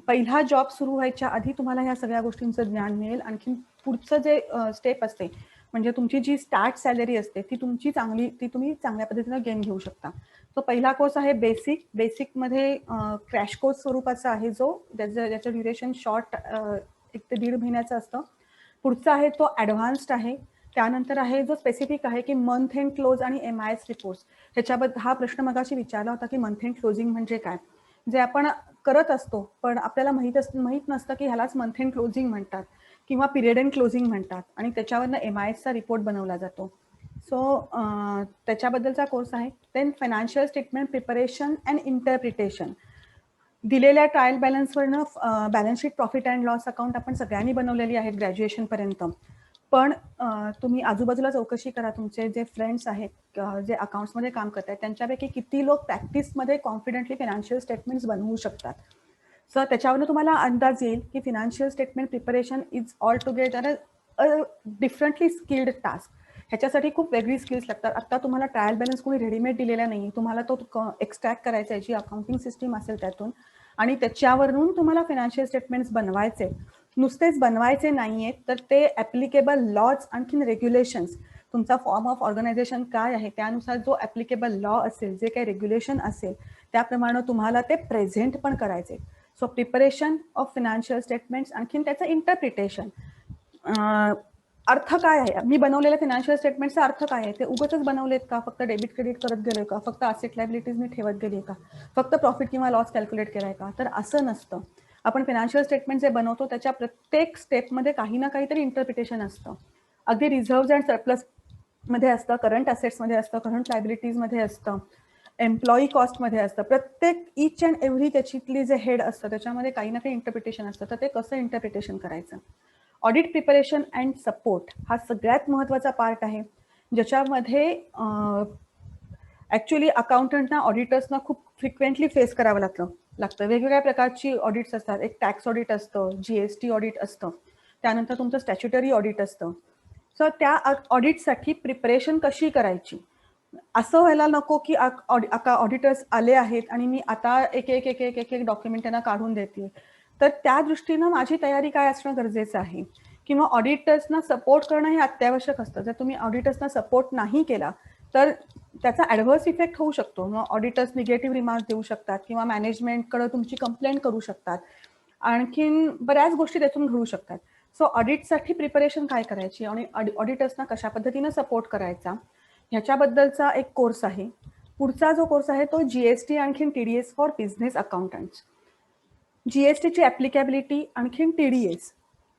पहिला जॉब सुरू व्हायच्या आधी तुम्हाला ह्या सगळ्या गोष्टींचं ज्ञान मिळेल. आणखीन पुढचं जे स्टेप असते म्हणजे तुमची जी स्टार्ट सॅलरी असते ती तुम्ही चांगल्या पद्धतीनं गेन घेऊ शकता. तो पहिला कोर्स आहे बेसिक. बेसिकमध्ये क्रॅश कोर्स स्वरूपाचा आहे जो ज्याचं ड्युरेशन शॉर्ट 1 ते 1.5 महिन्याचं असतं. पुढचा आहे तो ॲडव्हान्स्ड आहे. त्यानंतर आहे जो स्पेसिफिक आहे की मंथ एंड क्लोज आणि MIS रिपोर्ट्स. ह्याच्याबद्दल हा प्रश्न मगाशी विचारला होता की मंथ एंड क्लोजिंग म्हणजे काय, जे आपण करत असतो पण आपल्याला माहित नसतं की ह्यालाच मंथ एंड क्लोजिंग म्हणतात किंवा पिरियड एंड क्लोजिंग म्हणतात, आणि त्याच्यावरनं MISचा रिपोर्ट बनवला जातो. सो त्याच्याबद्दलचा कोर्स आहे. Then financial statement preparation and interpretation. दिलेल्या ट्रायल बॅलन्सवरनं balance sheet, profit and loss account आपण सगळ्यांनी बनवलेली आहेत ग्रॅज्युएशनपर्यंत. पण तुम्ही आजूबाजूला चौकशी करा, तुमचे जे फ्रेंड्स आहेत जे अकाउंट्समध्ये काम करत आहेत त्यांच्यापैकी किती लोक प्रॅक्टिसमध्ये कॉन्फिडेंटली फायनान्शियल स्टेटमेंट्स बनवू शकतात. सो त्याच्यावरून तुम्हाला अंदाज येईल की financial statement preparation is all together a differently skilled task. ह्याच्यासाठी खूप वेगळी स्किल्स लागतात. आता तुम्हाला ट्रायल बॅलन्स कोणी रेडीमेड दिलेला नाही, तुम्हाला तो एक्स्ट्रॅक्ट करायचा आहे, जी अकाउंटिंग सिस्टीम असेल त्यातून, आणि त्याच्यावरून तुम्हाला फायनान्शियल स्टेटमेंट्स बनवायचे. नुसतेच बनवायचे नाहीयेत, तर ते ॲप्लिकेबल लॉज आणखीन रेग्युलेशन्स, तुमचा फॉर्म ऑफ ऑर्गनायझेशन काय आहे त्यानुसार जो ॲप्लिकेबल लॉ असेल, जे काही रेग्युलेशन असेल त्याप्रमाणे तुम्हाला ते प्रेझेंट पण करायचे. So preparation of financial statements, आणखीन त्याचं इंटरप्रिटेशन. अर्थ काय आहे, मी बनवलेल्या फायनान्शियल स्टेटमेंटचा अर्थ काय आहे, ते उगाचच बनवलेत का, फक्त डेबिट क्रेडिट करत गेलोय का, फक्त असेट लायबिलिटीज मी ठेवत गेली का, फक्त प्रॉफिट किंवा लॉस कॅल्क्युलेट केलाय का, तर असं नसतं. आपण फायनान्शियल स्टेटमेंट जे बनवतो त्याच्या प्रत्येक स्टेपमध्ये काही ना काहीतरी इंटरप्रिटेशन असतं. अगदी रिझर्व्ह अँड सरप्लस मध्ये असतं, करंट असेट्समध्ये असतं, करंट लायबिलिटीजमध्ये असतं, एम्प्लॉई कॉस्टमध्ये असतं. प्रत्येक इच अँड एव्हरी त्याच्यातली जे हेड असतं त्याच्यामध्ये काही ना काही इंटरप्रिटेशन असतं. तर ते कसं इंटरप्रिटेशन करायचं. ऑडिट प्रिपरेशन अँड सपोर्ट हा सगळ्यात महत्त्वाचा पार्ट आहे, ज्याच्यामध्ये ॲक्च्युली अकाउंटंटना ऑडिटर्सना खूप फ्रिक्वेंटली फेस करावं लागतं. वेगवेगळ्या प्रकारची ऑडिट्स असतात. एक टॅक्स ऑडिट असतं, GST ऑडिट असतं, त्यानंतर तुमचं स्टॅच्युटरी ऑडिट असतं. सो त्या ऑडिटसाठी प्रिपरेशन कशी करायची, असं व्हायला नको की ऑडिटर्स आले आहेत आणि मी आता एक एक एक एक एक एक डॉक्युमेंट त्यांना काढून देते. तर त्या दृष्टीनं माझी तयारी काय असणं गरजेचं आहे, किंवा ऑडिटर्सना सपोर्ट करणं हे अत्यावश्यक असतं. जर तुम्ही ऑडिटर्सना सपोर्ट नाही केला तर त्याचा ॲडव्हर्स इफेक्ट होऊ शकतो. मग ऑडिटर्स निगेटिव्ह रिमार्क देऊ शकतात किंवा मॅनेजमेंटकडे तुमची कंप्लेंट करू शकतात. आणखीन बऱ्याच गोष्टी त्यातून घडू शकतात. सो ऑडिटसाठी प्रिपरेशन काय करायची आणि ऑडिटर्सना कशा पद्धतीनं सपोर्ट करायचा ह्याच्याबद्दलचा एक कोर्स आहे. पुढचा जो कोर्स आहे तो GST आणखीन TDS फॉर बिझनेस अकाउंटंट्स. GSTची ॲप्लिकेबिलिटी आणखीन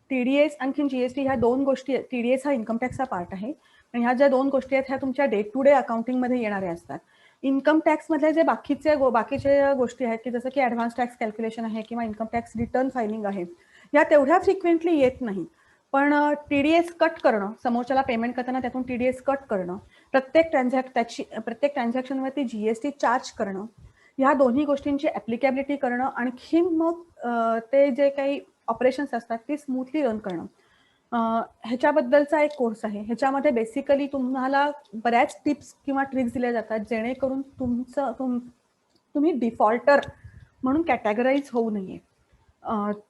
TDS आणखीन GST ह्या दोन गोष्टी. TDS हा इन्कम टॅक्सचा पार्ट आहे आणि ह्या ज्या दोन गोष्टी आहेत ह्या तुमच्या डे टू डे अकाउंटिंगमध्ये येणाऱ्या असतात. इन्कम टॅक्समधले जे बाकीचे गोष्टी आहेत की जसं की ॲडव्हान्स टॅक्स कॅल्क्युलेशन आहे किंवा इन्कम टॅक्स रिटर्न फायलिंग आहे, या तेवढ्या फ्रिक्वेंटली येत नाही. पण TDS कट करणं, समोरच्याला पेमेंट करताना त्यातून TDS कट करणं, प्रत्येक ट्रान्झॅक्शनवरती GST चार्ज करणं, ह्या दोन्ही गोष्टींची ॲप्लिकेबिलिटी करणं, आणखीन मग ते जे काही ऑपरेशन्स असतात ती स्मूथली रन करणं, ह्याच्याबद्दलचा एक कोर्स आहे. ह्याच्यामध्ये बेसिकली तुम्हाला बऱ्याच टिप्स किंवा ट्रिक्स दिल्या जातात जेणेकरून तुम्ही डिफॉल्टर म्हणून कॅटेगराईज होऊ नये.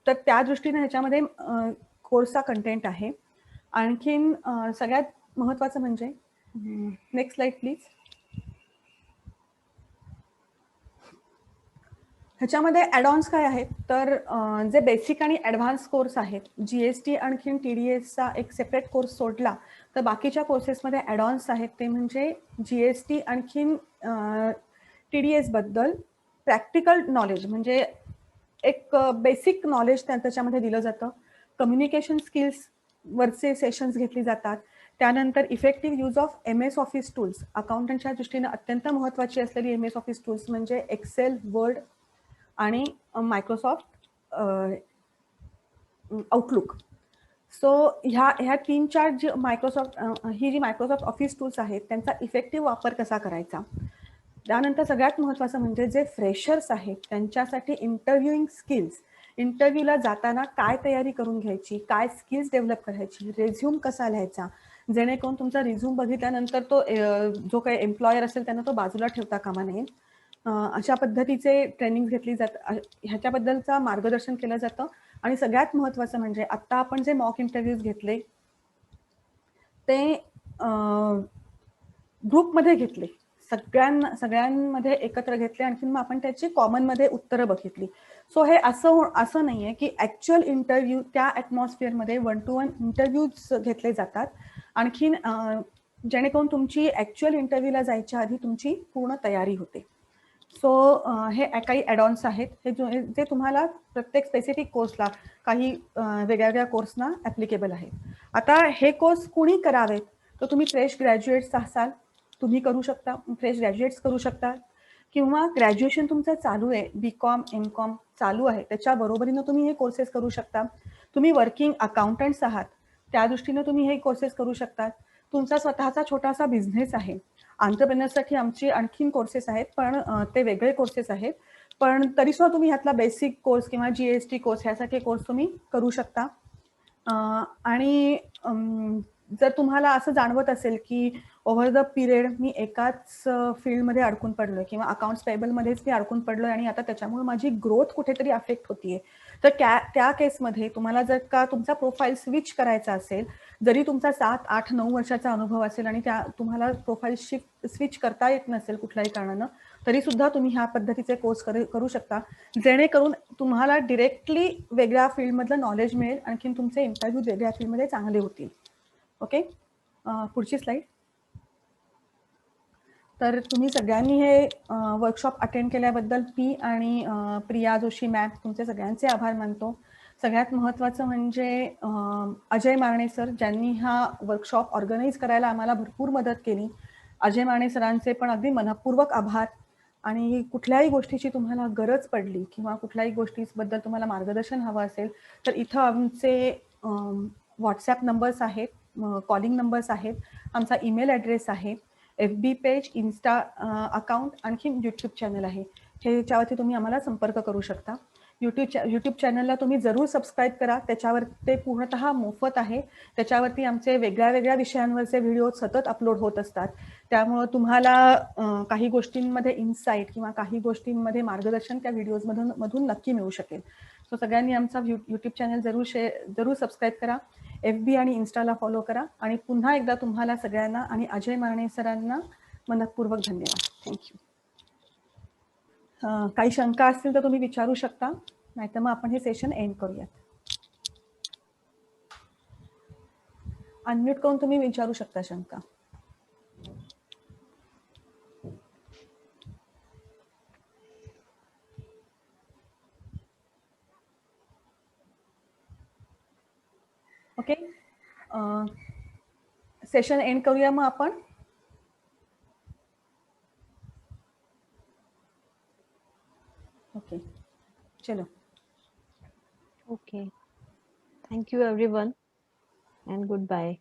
तर त्या दृष्टीने ह्याच्यामध्ये कोर्सचा कंटेंट आहे. आणखीन सगळ्यात महत्त्वाचं म्हणजे, नेक्स्ट स्लाइड प्लीज. ह्याच्यामध्ये ॲडॉन्स काय आहेत, तर जे बेसिक आणि ॲडव्हान्स कोर्स आहेत, GST आणखीन TDSचा एक सेपरेट कोर्स सोडला तर बाकीच्या कोर्सेसमध्ये ॲडॉन्स आहेत. ते म्हणजे GST आणखीन TDS बद्दल प्रॅक्टिकल नॉलेज, म्हणजे एक बेसिक नॉलेज त्याच्यामध्ये दिलं जातं. कम्युनिकेशन स्किल्स वरचे सेशन्स घेतली जातात. त्यानंतर effective use of MS office tools, अकाउंटंटच्या दृष्टीने अत्यंत महत्त्वाची असलेली MS ऑफिस टूल्स म्हणजे एक्सेल, वर्ड आणि मायक्रोसॉफ्ट आउटलुक. सो ह्या 3-4 जी मायक्रोसॉफ्ट ऑफिस टूल्स आहेत त्यांचा इफेक्टिव्ह वापर कसा करायचा. त्यानंतर सगळ्यात महत्त्वाचं म्हणजे जे फ्रेशर्स आहेत त्यांच्यासाठी इंटरव्ह्यूइंग स्किल्स, इंटरव्ह्यूला जाताना काय तयारी करून घ्यायची, काय स्किल्स डेव्हलप करायची, रेझ्यूम कसा लिहायचा, जेणेकरून तुमचा रिझ्यूम बघितल्यानंतर तो जो काही एम्प्लॉयर असेल त्यांना तो बाजूला ठेवता कामा नये. अशा पद्धतीचे ट्रेनिंग घेतली जातात, ह्याच्याबद्दलचं मार्गदर्शन केलं जातं. आणि सगळ्यात महत्त्वाचं म्हणजे आत्ता आपण जे मॉक इंटरव्ह्यूज घेतले ते ग्रुपमध्ये घेतले, सगळ्यांमध्ये एकत्र घेतले, आणखीन मग आपण त्याची कॉमनमध्ये उत्तरं बघितली. सो हे असं नाही आहे की ॲक्च्युअल इंटरव्ह्यू त्या ॲटमॉस्फिअरमध्ये 1-to-1 इंटरव्ह्यूज घेतले जातात. आणखीन जेणेकरून तुमची ॲक्च्युअल इंटरव्ह्यूला जायच्या आधी तुमची पूर्ण तयारी होते. सो हे काही ॲडॉन्स आहेत हे जे तुम्हाला प्रत्येक स्पेसिफिक कोर्सला काही वेगळ्या कोर्सना ॲप्लिकेबल आहेत. आता हे कोर्स कुणी करावेत, तर तुम्ही फ्रेश ग्रॅज्युएट्स असाल तुम्ही करू शकता, फ्रेश ग्रॅज्युएट्स करू शकता, किंवा ग्रॅज्युएशन तुमचं चालू आहे, BCom MCom चालू आहे त्याच्या बरोबरीनं तुम्ही हे कोर्सेस करू शकता. तुम्ही वर्किंग अकाउंटंट्स आहात त्या दृष्टीनं तुम्ही हे कोर्सेस करू शकता. तुमचा स्वतःचा छोटासा बिझनेस आहे, एंटरप्रेन्योर्ससाठी आमची आणखीन कोर्सेस आहेत पण ते वेगळे कोर्सेस आहेत. पण तरी सुद्धा तुम्ही ह्यातला बेसिक कोर्स किंवा GST कोर्स ह्यासारखे कोर्स तुम्ही करू शकता. आणि जर तुम्हाला असं जाणवत असेल की ओव्हर द पिरियड मी एकाच फील्डमध्ये अडकून पडलोय किंवा अकाउंट्स पेबलमध्येच मी अडकून पडलोय आणि आता त्याच्यामुळे माझी ग्रोथ कुठेतरी अफेक्ट होतीये, तर त्या केसमध्ये तुम्हाला जर का तुमचा प्रोफाईल स्विच करायचा असेल, जरी तुमचा 7, 8, 9 वर्षाचा अनुभव असेल आणि तुम्हाला प्रोफाईल स्विच करता येत नसेल कुठल्याही कारणानं, तरी सुद्धा तुम्ही ह्या पद्धतीचे कोर्स करू शकता, जेणेकरून तुम्हाला डिरेक्टली वेगळ्या फील्डमधलं नॉलेज मिळेल, आणखीन तुमचे इंटरव्ह्यू वेगळ्या फील्डमध्ये चांगले होतील. ओके, पुढची स्लाइड. तर तुम्ही सगळ्यांनी हे वर्कशॉप अटेंड केल्याबद्दल मी आणि प्रिया जोशी मॅम तुमचे सगळ्यांचे आभार मानतो. सगळ्यात महत्त्वाचं म्हणजे अजय मारणे सर, ज्यांनी हा वर्कशॉप ऑर्गनाईज करायला आम्हाला भरपूर मदत केली. अजय मारणे सरांचे पण अगदी मनःपूर्वक आभार. आणि कुठल्याही गोष्टीची तुम्हाला गरज पडली किंवा कुठल्याही गोष्टीबद्दल तुम्हाला मार्गदर्शन हवं असेल, तर इथं आमचे व्हॉट्सॲप नंबर्स आहेत, कॉलिंग नंबर्स आहेत, आमचा ईमेल ॲड्रेस आहे, FB पेज, इन्स्टा अकाउंट, आणखी यूट्यूब चॅनल आहे. ह्याच्यावरती तुम्ही आम्हाला संपर्क करू शकता. यूट्यूब चॅनलला तुम्ही जरूर सबस्क्राईब करा. त्याच्यावर ते पूर्णतः मोफत आहे. त्याच्यावरती आमचे वेगळ्या विषयांवरचे व्हिडिओ सतत अपलोड होत असतात. त्यामुळं तुम्हाला काही गोष्टींमध्ये इन्साईट किंवा काही गोष्टींमध्ये मार्गदर्शन त्या व्हिडिओजमधून नक्की मिळू शकेल. सो सगळ्यांनी आमचा यूट्यूब चॅनल जरूर सबस्क्राईब करा, FB आणि इन्स्टाला फॉलो करा. आणि पुन्हा एकदा तुम्हाला सगळ्यांना आणि अजय मारणे सरांना मनःपूर्वक धन्यवाद. थँक्यू. काही शंका असतील तर तुम्ही विचारू शकता, नाहीतर मग आपण हे सेशन एंड करूयात. अनम्यूट करून तुम्ही विचारू शकता शंका. ओके, सेशन एंड करूया मग आपण. ओके, चलो. Okay. Thank you everyone and goodbye.